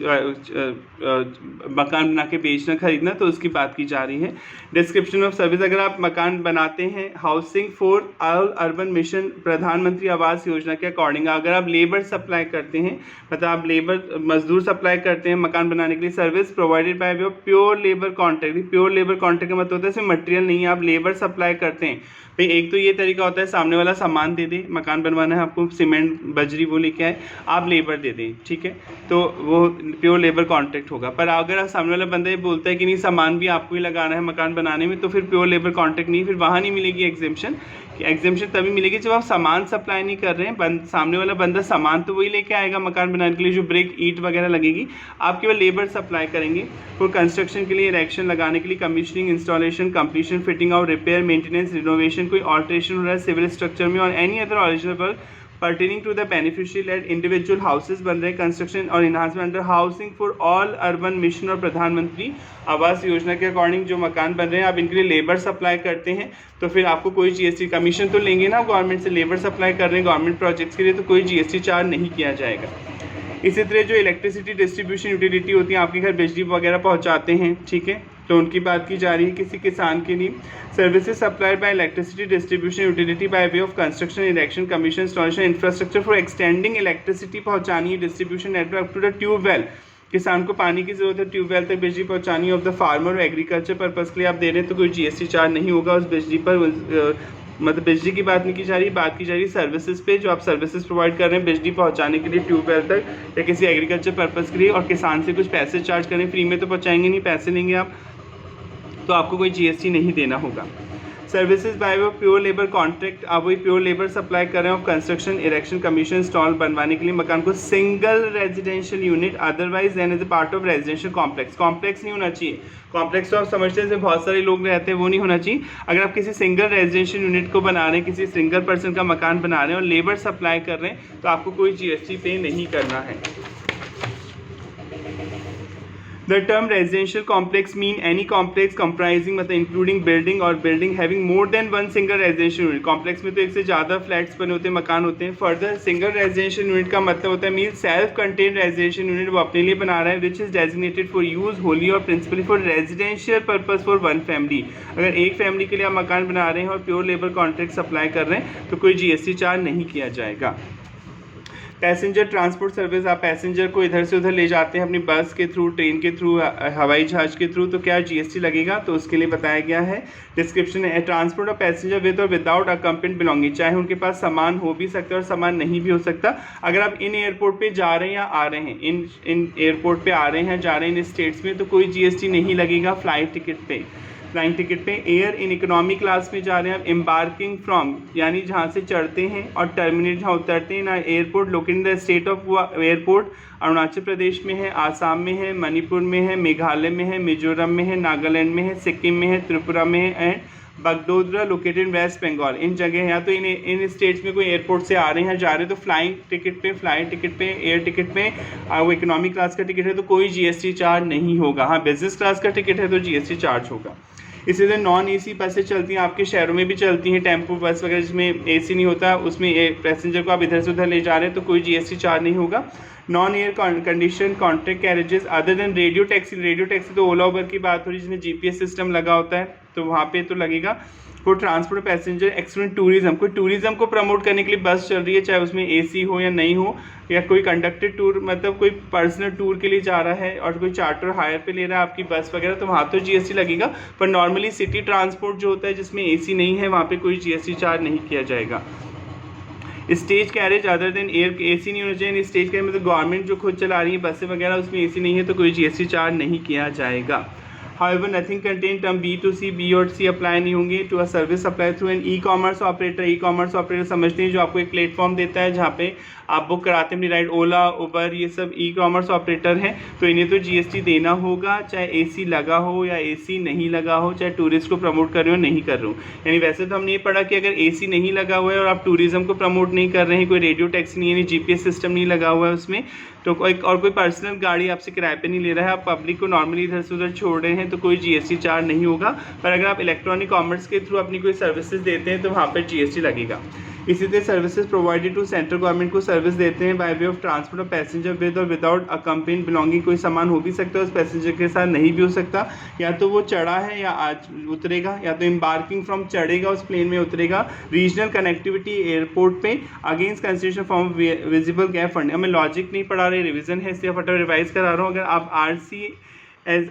मकान बना के बेचना खरीदना, तो उसकी बात की जा रही है। डिस्क्रिप्शन ऑफ सर्विस, अगर आप मकान बनाते हैं, housing for all urban mission प्रधानमंत्री आवास योजना के अकॉर्डिंग, अगर आप लेबर सप्लाई करते हैं, मतलब आप लेबर मजदूर सप्लाई करते हैं मकान बनाने के लिए, service provided bye way of pure labour contract. Pure labour contract का मतलब होता है इसमें मटेरियल नहीं है, आप लेबर सप्लाई करते हैं। भाई एक तो ये तरीका होता है सामने वाला सामान दे दे, मकान बनवाना है आपको, सीमेंट बजरी वो लेके आए, आप लेबर दे दें, ठीक है, तो वो प्योर लेबर कॉन्ट्रैक्ट होगा। पर अगर आप सामने वाला बंदा ये बोलता है कि नहीं सामान भी आपको ही लगाना है मकान बनाने में, तो फिर प्योर लेबर कॉन्ट्रैक्ट नहीं, फिर वहाँ नहीं मिलेगी एग्जेम्पशन। एग्जेम्पशन तभी मिलेगी जब आप सामान सप्लाई नहीं कर रहे हैं, सामने वाला बंदा सामान तो वही लेके आएगा मकान बनाने के लिए, जो ब्रिक ईंट वगैरह लगेगी, आप केवल लेबर सप्लाई करेंगे। फॉर कंस्ट्रक्शन के लिए, इरेक्शन लगाने के लिए, commissioning, installation, completion, fitting out, repair, maintenance, renovation, कोई ऑल्ट्रेशन हो रहा है सिविल स्ट्रक्चर में, और any other original work pertaining to the beneficiary led individual houses बन रहे, कंस्ट्रक्शन और enhancement under housing for all urban mission और प्रधानमंत्री आवास योजना के अकॉर्डिंग जो मकान बन रहे हैं, आप इनके लिए लेबर सप्लाई करते हैं तो फिर आपको कोई जीएसटी कमीशन तो लेंगे ना गवर्नमेंट से, लेबर सप्लाई कर रहे हैं गवर्नमेंट प्रोजेक्ट्स के लिए, तो कोई जीएसटी चार्ज नहीं किया जाएगा। इसी तरह जो इलेक्ट्रिसिटी डिस्ट्रीब्यूशन यूटिलिटी होती है, आपके घर बिजली वगैरह पहुंचाते हैं, ठीक है, तो उनकी बात की जा रही है। किसी किसान के लिए services supplied by electricity distribution utility by way of construction, erection, commission, installation, infrastructure for extending electricity पहुंचानी है, distribution network to the tube well, किसान को पानी की जरूरत है, ट्यूबवेल तक बिजली पहुंचानी of the farmer, agriculture purpose के लिए आप दे रहे हैं तो कोई जीएसटी चार्ज नहीं होगा उस बिजली पर। मतलब बिजली की बात नहीं की जा रही, बात की जा रही सर्विसेज पे, जो आप सर्विसेज प्रोवाइड कर रहे हैं बिजली पहुंचाने के लिए ट्यूबवेल तक या किसी एग्रीकल्चर पर्पज़ के लिए, और किसान से कुछ पैसे चार्ज करें, फ्री में तो पहुंचाएंगे नहीं, पैसे लेंगे आप, तो आपको कोई जीएसटी नहीं देना होगा। Services by way pure labour contract, आप वही प्योर लेबर सप्लाई कर रहे हैं of construction, erection, commission, install बनवाने के लिए मकान को, single residential unit otherwise than as a part of residential complex. Complex नहीं होना चाहिए, कॉम्प्लेक्स तो आप समझते हैं बहुत सारे लोग रहते हैं, वो नहीं होना चाहिए। अगर आप किसी सिंगल रेजिडेंशियल यूनिट को बना रहे हैं, किसी सिंगल पर्सन का मकान बना रहे हैं और लेबर सप्लाई कर रहे हैं, तो आपको कोई जीएसटी पे नहीं करना है। The term residential complex mean any complex comprising मतलब including building और building having more than one single residential unit। complex में तो एक से ज़्यादा flats बने होते हैं, मकान होते हैं। further single residential unit का मतलब होता है means self contained residential unit, वो अपने लिए बना रहा है, which is designated for use wholly और principally for residential purpose for one family। अगर एक फैमिली के लिए आप मकान बना रहे हैं और प्योर लेबर कॉन्ट्रैक्ट सप्लाई कर रहे हैं तो कोई जीएसटी चार्ज नहीं किया जाएगा। पैसेंजर ट्रांसपोर्ट सर्विस, आप पैसेंजर को इधर से उधर ले जाते हैं अपनी बस के थ्रू, ट्रेन के थ्रू, हवाई जहाज के थ्रू, तो क्या जीएसटी लगेगा, तो उसके लिए बताया गया है। डिस्क्रिप्शन है ट्रांसपोर्ट ऑफ पैसेंजर विद और विदाउट अकम्पेनिड बिलोंगिंग, चाहे उनके पास सामान हो भी सकता है और सामान नहीं भी हो सकता। अगर आप इन एयरपोर्ट पे जा रहे हैं या आ रहे हैं, इन एयरपोर्ट पे आ रहे हैं, जा रहे हैं इन स्टेट्स में, तो कोई जीएसटी नहीं लगेगा फ्लाइट टिकट पे। फ्लाइंग टिकट पे एयर इन इकोनॉमी क्लास में जा रहे हैं आप, एम्बार्किंग फ्रॉम यानी जहाँ से चढ़ते हैं और टर्मिनेट जहाँ उतरते हैं ना, airport located in the state of, वो एयरपोर्ट अरुणाचल प्रदेश में है, आसाम में है, मणिपुर में है, मेघालय में है, मिजोरम में है, नागालैंड में है, सिक्किम में है, त्रिपुरा में है एंड बगडोगरा लोकेटेड वेस्ट बंगाल। इन जगह है, या तो इन स्टेट्स में कोई एयरपोर्ट से आ रहे हैं, जा रहे हैं, तो फ्लाइंग टिकट पे, फ्लाइट टिकट पे, एयर टिकट पे वो इकोनॉमी क्लास का टिकट है तो कोई जीएसटी चार्ज नहीं होगा। हाँ, बिजनेस क्लास का टिकट है तो जीएसटी चार्ज होगा। इसी तरह नॉन एसी बसें चलती हैं, आपके शहरों में भी चलती हैं, टेम्पो बस वगैरह जिसमें एसी नहीं होता, उसमें पैसेंजर को आप इधर से उधर ले जा रहे हैं तो कोई जीएसटी चार्ज नहीं होगा। Non air condition contract carriages other than radio taxi तो ओला उबर की बात हो रही है जिसमें जीपीएस सिस्टम लगा होता है, तो वहाँ पे तो लगेगा। For transport passenger excluding tourism, कोई टूरिज्म को प्रमोट करने के लिए बस चल रही है, चाहे उसमें एसी हो या नहीं हो, या कोई कंडक्टेड टूर मतलब कोई पर्सनल टूर के लिए जा रहा है और कोई चार्टर हायर पे ले रहा है आपकी बस वगैरह, तो वहाँ तो जीएसटी लगेगा। पर नॉर्मली सिटी ट्रांसपोर्ट जो होता है जिसमें एसी नहीं है, वहाँ पे कोई जीएसटी चार्ज नहीं किया जाएगा। Stage carriage other than air, AC नहीं होना चाहिए। स्टेज कैरेज मतलब गवर्नमेंट जो खुद चला रही है बसें वगैरह, उसमें एसी नहीं है तो कोई जीएसटी चार्ज नहीं किया जाएगा। However, nothing contained term B2C, B और C अप्लाई नहीं होंगे to a service supply through an e commerce operator. E commerce operator समझते हैं जो आपको एक प्लेटफॉर्म देता है जहाँ पे आप बुक कराते हैं अपनी राइड, ओला उबर ये सब ई कॉमर्स ऑपरेटर हैं, तो इन्हें तो जीएसटी देना होगा, चाहे एसी लगा हो या एसी नहीं लगा हो, चाहे टूरिस्ट को प्रमोट कर रहे हो नहीं कर रहे हो। यानी वैसे तो हमने ये पढ़ा कि अगर एसी नहीं लगा हुआ है और आप टूरिज्म को प्रमोट नहीं कर रहे हैं, कोई रेडियो टैक्सी नहीं है, यानी जीपीएस सिस्टम नहीं लगा हुआ है उसमें, तो कोई पर्सनल गाड़ी आपसे किराए पे नहीं ले रहा है, आप पब्लिक को नॉर्मली इधर से उधर छोड़ रहे हैं, तो कोई जीएसटी चार्ज नहीं होगा। पर अगर आप इलेक्ट्रॉनिक कॉमर्स के थ्रू अपनी कोई सर्विसेज देते हैं तो वहाँ पर जीएसटी लगेगा। इसी तरह services provided to central government को सर्विस देते हैं by way of transport of passenger with और विदाउट अकम्पेनिड बिलोंगिंग, कोई सामान हो भी सकता है उस पैसेंजर के साथ, नहीं भी हो सकता, या तो वो चढ़ा है या आज उतरेगा, या तो एम्बार्किंग फ्रॉम चढ़ेगा उस प्लेन में उतरेगा। रीजनल कनेक्टिविटी एयरपोर्ट पे against consideration form visible gap fund, हमें लॉजिक नहीं पढ़ा रहे, रिविजन है इसलिए फटाफट रिवाइज करा रहा हूँ। अगर आप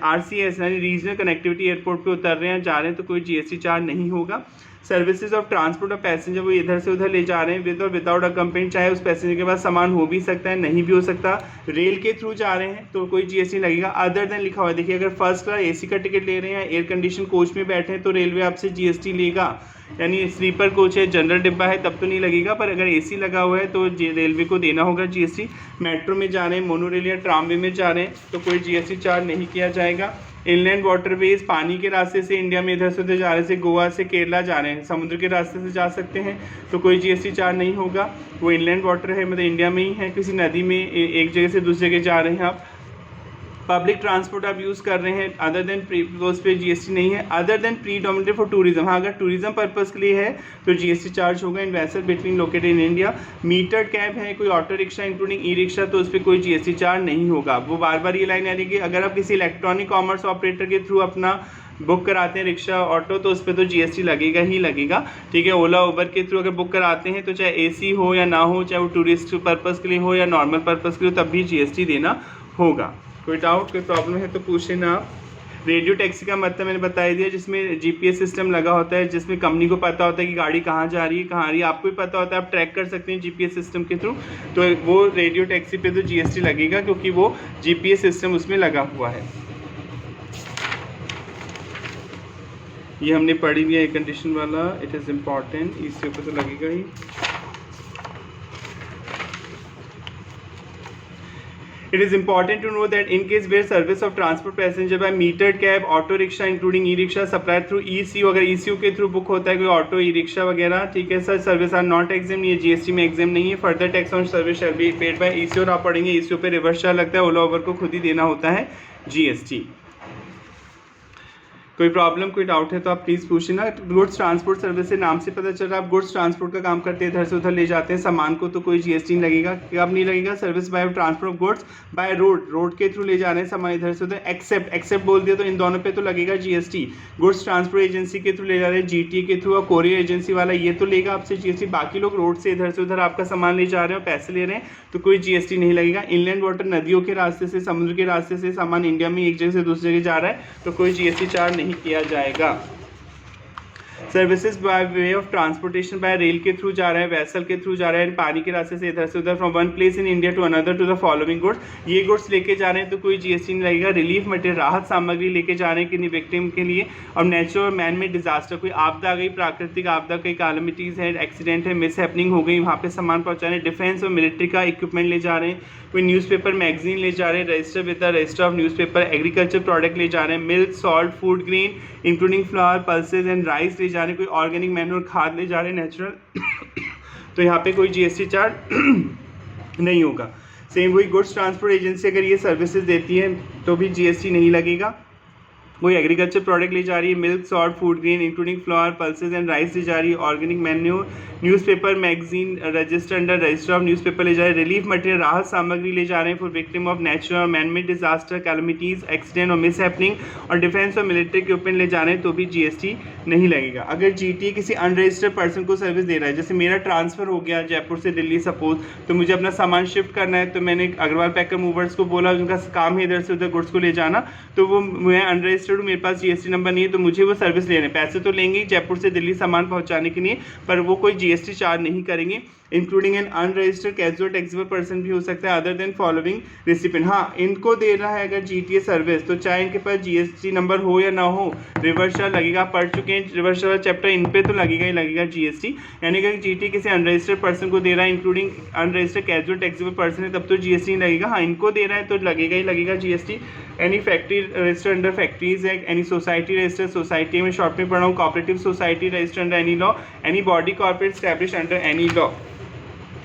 आरसीएस यानी रीजनल कनेक्टिविटी एयरपोर्ट पे उतर रहे हैं, जा रहे हैं, तो कोई जीएसटी चार्ज नहीं होगा। Services of transport of passenger, वो इधर से उधर ले जा रहे हैं विद और विदाउट अकम्पेनिड, चाहे उस पैसेंजर के पास सामान हो भी सकता है नहीं भी हो सकता, रेल के थ्रू जा रहे हैं तो कोई जीएसटी लगेगा। अदर देन लिखा हुआ है, देखिए अगर फर्स्ट क्लास एसी का टिकट ले रहे हैं, एयर कंडीशन कोच में बैठे हैं तो रेलवे आपसे जीएसटी लेगा, यानी स्लीपर कोच है, जनरल डिब्बा है तब तो नहीं लगेगा, पर अगर एसी लगा हुआ है तो रेलवे को देना होगा जीएसटी। मेट्रो में जा रहे हैं, मोनोरेल या ट्रामवे में जा रहे हैं तो कोई जीएसटी चार्ज नहीं किया जाएगा। इनलैंड वाटरवेज, पानी के रास्ते से इंडिया में इधर से उधर जा रहे, से गोवा से केरला जा रहे हैं, समुद्र के रास्ते से जा सकते हैं तो कोई जीएसटी चार्ज नहीं होगा, वो इनलैंड वाटर है, मतलब इंडिया में ही है, किसी नदी में एक जगह से दूसरी जगह जा रहे हैं आप। पब्लिक ट्रांसपोर्ट आप यूज़ कर रहे हैं, अदर देन उस पर जीएसटी नहीं है। Other than predominantly for tourism, हाँ अगर टूरिज्म पर्पज़ के लिए है तो जीएसटी चार्ज होगा। In vessel between located in India. Metered cab है, कोई auto rickshaw including e rickshaw, तो उस पर कोई जीएसटी चार्ज नहीं होगा। वो बार बार ये लाइन आ रही है कि अगर आप किसी इलेक्ट्रॉनिक कॉमर्स ऑपरेटर के थ्रू अपना बुक कराते हैं रिक्शा ऑटो तो उस पर तो जीएसटी लगेगा ही लगेगा, ठीक है। ओला उबर के थ्रू अगर बुक कराते हैं तो चाहे एसी हो या ना हो, चाहे वो टूरिस्ट पर्पज़ के लिए हो या नॉर्मल पर्पज़ के लिए, तब भी जीएसटी देना होगा। कोई डाउट कोई प्रॉब्लम है तो पूछ लेना आप। रेडियो टैक्सी का मतलब मैंने बता दिया, जिसमें जीपीएस सिस्टम लगा होता है, जिसमें कंपनी को पता होता है कि गाड़ी कहाँ जा रही है कहाँ आ रही है, आपको भी पता होता है, आप ट्रैक कर सकते हैं जीपीएस सिस्टम के थ्रू, तो वो रेडियो टैक्सी पे तो जीएसटी लगेगा क्योंकि वो जीपीएस सिस्टम उसमें लगा हुआ है। ये हमने पढ़ी भी है कंडीशन वाला, इट इज़ इम्पॉर्टेंट, इसके ऊपर तो लगेगा ही। It is important to know that in case where service of transport passenger by metered cab, auto rickshaw including e-rickshaw supplied through ECU, अगर ECU के थ्रू बुक होता है कोई ऑटो ई रिक्शा वगैरह, ठीक है sir, service are not exempt, ये GST में एग्जाम नहीं है। Further tax on service shall be paid by ECU, और आप पढ़ेंगे ECU पे रिवर्स चार्ज लगता है, ओला उबर को खुद ही देना होता है जीएसटी। कोई प्रॉब्लम कोई डाउट है तो आप प्लीज़ पूछना। गुड्स ट्रांसपोर्ट सर्विस से नाम से पता चल रहा है आप गुड्स ट्रांसपोर्ट का काम करते हैं, इधर से उधर ले जाते हैं सामान को, तो कोई जीएसटी नहीं लगेगा। कब नहीं लगेगा? Service by transport of goods by road, road के थ्रू ले जा रहे हैं सामान इधर से उधर, एक्सेप्ट बोल दिया तो इन दोनों पे तो लगेगा जीएसटी। गुड्स ट्रांसपोर्ट एजेंसी के थ्रू ले जा रहे हैं, जीटीए के थ्रू, और कोरियर एजेंसी वाला ये तो लेगा आपसे जीएसटी। बाकी लोग रोड से इधर से उधर आपका सामान ले जा रहे हैं और पैसे ले रहे हैं तो कोई जीएसटी नहीं लगेगा। इनलैंड वाटर, नदियों के रास्ते से, समुद्र के रास्ते से सामान इंडिया में एक जगह से दूसरी जगह जा रहा है तो कोई जीएसटी चार्ज नहीं किया जाएगा। Services by way of transportation, bye rail के थ्रू जा रहा है, वेसल के थ्रू जा रहा है, पानी के रास्ते से इधर से उधर, from one place in India to another to the following goods, ये गुड्स लेके जा रहे हैं तो कोई जीएसटी नहीं लगेगा। रिलीफ मटेरियल, राहत सामग्री लेके जा रहे हैं किन्हीं विक्टिम के लिए। और नेचुरल मैन मेड डिजास्टर, कोई आपदा आ गई, प्राकृतिक आपदा, कई कैलामिटीज़ है, एक्सीडेंट है, मिस हैपनिंग हो गई, वहाँ पे सामान पहुँचाने। डिफेंस और मिलिट्री का इक्विपमेंट ले जा रहे हैं, कोई न्यूज़पेपर मैगजीन ले जा रहे हैं, register with the register of newspaper, agriculture product ले जा रहे हैं, milk, salt, food grain including flower, pulses and rice ले जा रहे हैं, कोई ऑर्गेनिक मैन्योर, खाद ले जा रहे हैं नेचुरल तो यहाँ पे कोई जीएसटी चार्ज नहीं होगा। सेम वही गुड्स ट्रांसपोर्ट एजेंसी अगर ये सर्विसेज देती है तो भी जीएसटी नहीं लगेगा। कोई एग्रीकल्चर प्रोडक्ट ले जा रही है, milk, salt, food grain including flower, pulses and rice ले जा रही है, organic manure, newspaper magazine register under register of newspaper ले जा रहे हैं, रिलीफ मटेरियल, राहत सामग्री ले जा रहे हैं फॉर विक्टिम ऑफ नेचुरल और man made disaster, calamities, accident और मिस हैपनिंग, और डिफेंस और मिलिट्री इक्विपमेंट ले जा रहे हैं तो भी जीएसटी नहीं लगेगा। अगर जीटीए किसी अनरजिस्टर्ड पर्सन को सर्विस दे रहा है, जैसे मेरा ट्रांसफर हो गया जयपुर से दिल्ली सपोज, तो मुझे अपना सामान शिफ्ट करना है, तो मैंने अग्रवाल पैकर मूवर्स को बोला, उनका काम है इधर से उधर गुड्स को ले जाना, तो वो मैं अनरजिस्टर्ड हूँ, मेरे पास जीएसटी नंबर नहीं है, तो मुझे वो सर्विस लेने, पैसे तो लेंगे जयपुर से दिल्ली सामान पहुंचाने के लिए, पर वो कोई जीएसटी चार्ज नहीं करेंगे। Including N unregistered casual taxable person भी हो सकता है अदर देन फॉलोइंग रिसिपेंट। हाँ, इनको दे रहा है अगर जीटीए सर्विस, तो चाहे इनके पास जीएसटी नंबर हो या ना हो, रिवर्स चार्ज लगेगा। पढ़ चुके हैं रिवर्स चार्ज चैप्टर, इन पे तो लगेगा ही लगेगा जीएसटी। यानी कि जीटीए किसी अनरजिस्टर्ड पर्सन को दे रहा है including unregistered casual taxable person है, तब तो जीएसटी नहीं लगेगा। हाँ, इनको दे रहा है तो लगेगा ही लगेगा GST. Any factory register under factories act, any society register, society में शॉर्ट में पढ़ा हूँ, cooperative society register under any law, any body corporate establish under any law,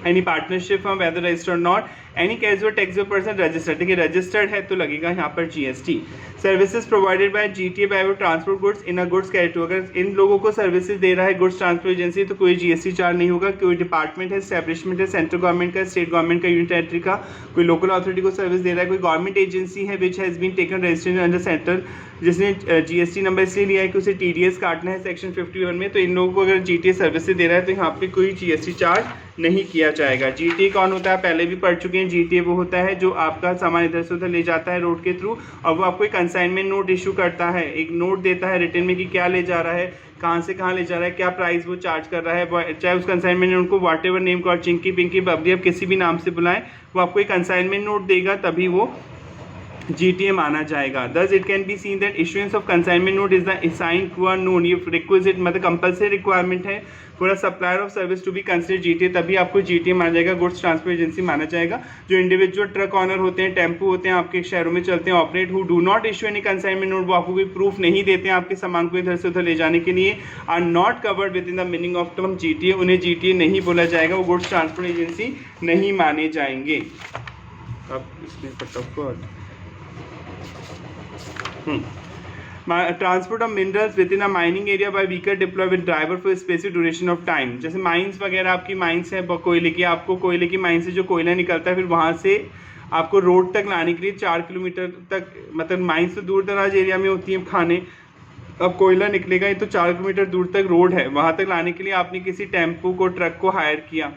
any partnership firm whether registered not, any casual taxable person registered, देखिए registered है तो लगेगा यहाँ पर GST. Services provided by GTA by transport goods in a goods category, अगर इन लोगों को सर्विसेज दे रहा है गुड्स ट्रांसपोर्ट एजेंसी तो कोई जीएसटी चार्ज नहीं होगा। कोई डिपार्टमेंट है, एस्टैब्लिशमेंट है, सेंट्रल गवर्नमेंट का, स्टेट गवर्नमेंट का, यूनियन टेरिटरी का, कोई लोकल अथॉरिटी को सर्विस दे रहा है, कोई गवर्नमेंट एजेंसी है which has been taken registration under central, जिसने जीएसटी नंबर इसलिए लिया है कि उसे टीडीएस काटना है सेक्शन 51 में, तो इन लोगों को अगर जीटीए सर्विसेज दे रहा है तो यहाँ पे कोई जीएसटी चार्ज नहीं किया जाएगा। जीटीए कौन होता है पहले भी पढ़ चुके हैं। जीटीए वो होता है जो आपका सामान इधर से उधर ले जाता है रोड के थ्रू, और वो आपको एक कंसाइनमेंट नोट इशू करता है, एक नोट देता है रिटर्न में कि क्या ले जा रहा है, कहाँ से कहाँ ले जा रहा है, क्या प्राइस वो चार्ज कर रहा है, चाहे उस कंसाइनमेंट नोट को वाट एवर नेम को, चिंकी पिंकी बबली आप किसी भी नाम से बुलाएं, वो आपको एक कंसाइनमेंट नोट देगा, तभी वो जीटीए माना जाएगा। Thus it can be seen that issuance of consignment note is the assigned to a known, ये रिक्विजिट मतलब कंपलसरी रिक्वायरमेंट है for a supplier of service to be consider GTA, तभी आपको जीटीए माना जाएगा, गुड्स ट्रांसपोर्ट एजेंसी माना जाएगा। जो इंडिविजुअल ट्रक ऑनर होते हैं, टेम्पो होते हैं, आपके शहरों में चलते हैं, operate who do not issue any consignment note, वो आपको कोई प्रूफ नहीं देते हैं आपके सामान को इधर से उधर ले जाने के लिए, are not covered within the meaning of term GTA, उन्हें जीटीए नहीं बोला जाएगा, वो गुड्स ट्रांसपोर्ट एजेंसी नहीं माने जाएंगे। अब इसमें transport of minerals with in a mining area bye vehicle deploy with driver for specific duration of time, जैसे माइंस वगैरह आपकी माइंस है कोयले की, आपको कोयले की माइन से जो कोयला निकलता है फिर वहाँ से आपको रोड तक लाने के लिए 4 किलोमीटर तक, मतलब माइंस तो दूर दराज एरिया में होती है खाने, अब कोयला निकलेगा ये तो 4 किलोमीटर दूर तक रोड है, वहाँ तक लाने के लिए आपने किसी टेम्पो को, ट्रक को हायर किया।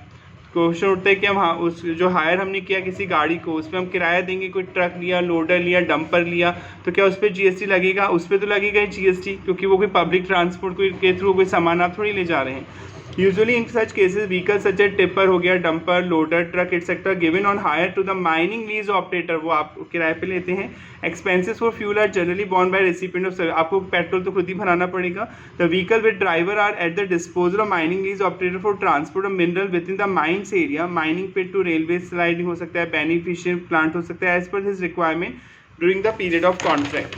क्वेश्चन उठता है कि हम हाँ उस जो हायर हमने किया किसी गाड़ी को, उस पर हम किराया देंगे, कोई ट्रक लिया, लोडर लिया, डंपर लिया, तो क्या उस पर जीएसटी लगेगा? उस पर तो लगेगा ही जीएसटी, क्योंकि वो कोई पब्लिक ट्रांसपोर्ट के थ्रू कोई सामान आप थोड़ी ले जा रहे हैं। Usually in such cases vehicle such as tipper हो गया, dumper, loader, truck etcetera given on hire to the mining lease operator, वो आप किराए पे लेते हैं। Expenses for fuel are generally borne by recipient of service, आपको पेट्रोल तो खुद ही भराना पड़ेगा। The vehicle with driver are at the disposal of mining lease operator for transport of mineral within the mines area, mining pit to railway sliding हो सकता है, beneficial plant हो सकता है, as per his requirement during the period of contract.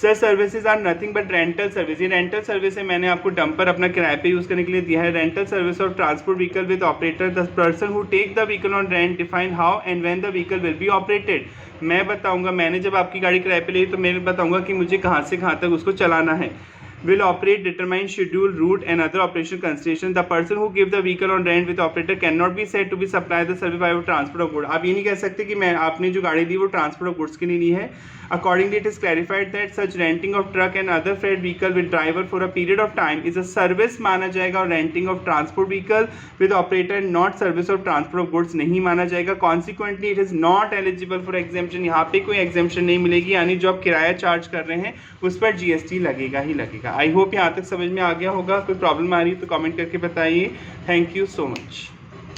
Sir services are nothing but rental service. ये rental service है, मैंने आपको डंपर अपना किराए पे यूज़ करने के लिए दिया है। Rental service of transport vehicle with operator, the person who take the vehicle on rent define how and when the vehicle will be operated. मैं बताऊंगा, मैंने जब आपकी गाड़ी किराए पे ली तो मैं बताऊंगा कि मुझे कहाँ से कहाँ तक उसको चलाना है। will operate, determine schedule, route and other operational considerations. The person who give the vehicle on rent with operator cannot be said to be supply the service by transport of goods. आप ये नहीं कह सकते कि मैं आपने जो गाड़ी दी वो ट्रांसपोर्ट ऑफ गुड्स के लिए नहीं है। Accordingly, it is clarified that such renting of truck and other freight vehicle with driver for a period of time is a service माना जाएगा और renting of transport vehicle with operator not service of transport of goods नहीं माना जाएगा। Consequently, it is not eligible for exemption. यहाँ पे कोई exemption नहीं मिलेगी, यानी जो आप किराया चार्ज कर रहे हैं उस पर GST लगेगा ही लगेगा। आई होप यहाँ तक समझ में आ गया होगा। कोई प्रॉब्लम आ रही है तो कमेंट करके बताइए। Thank you so much.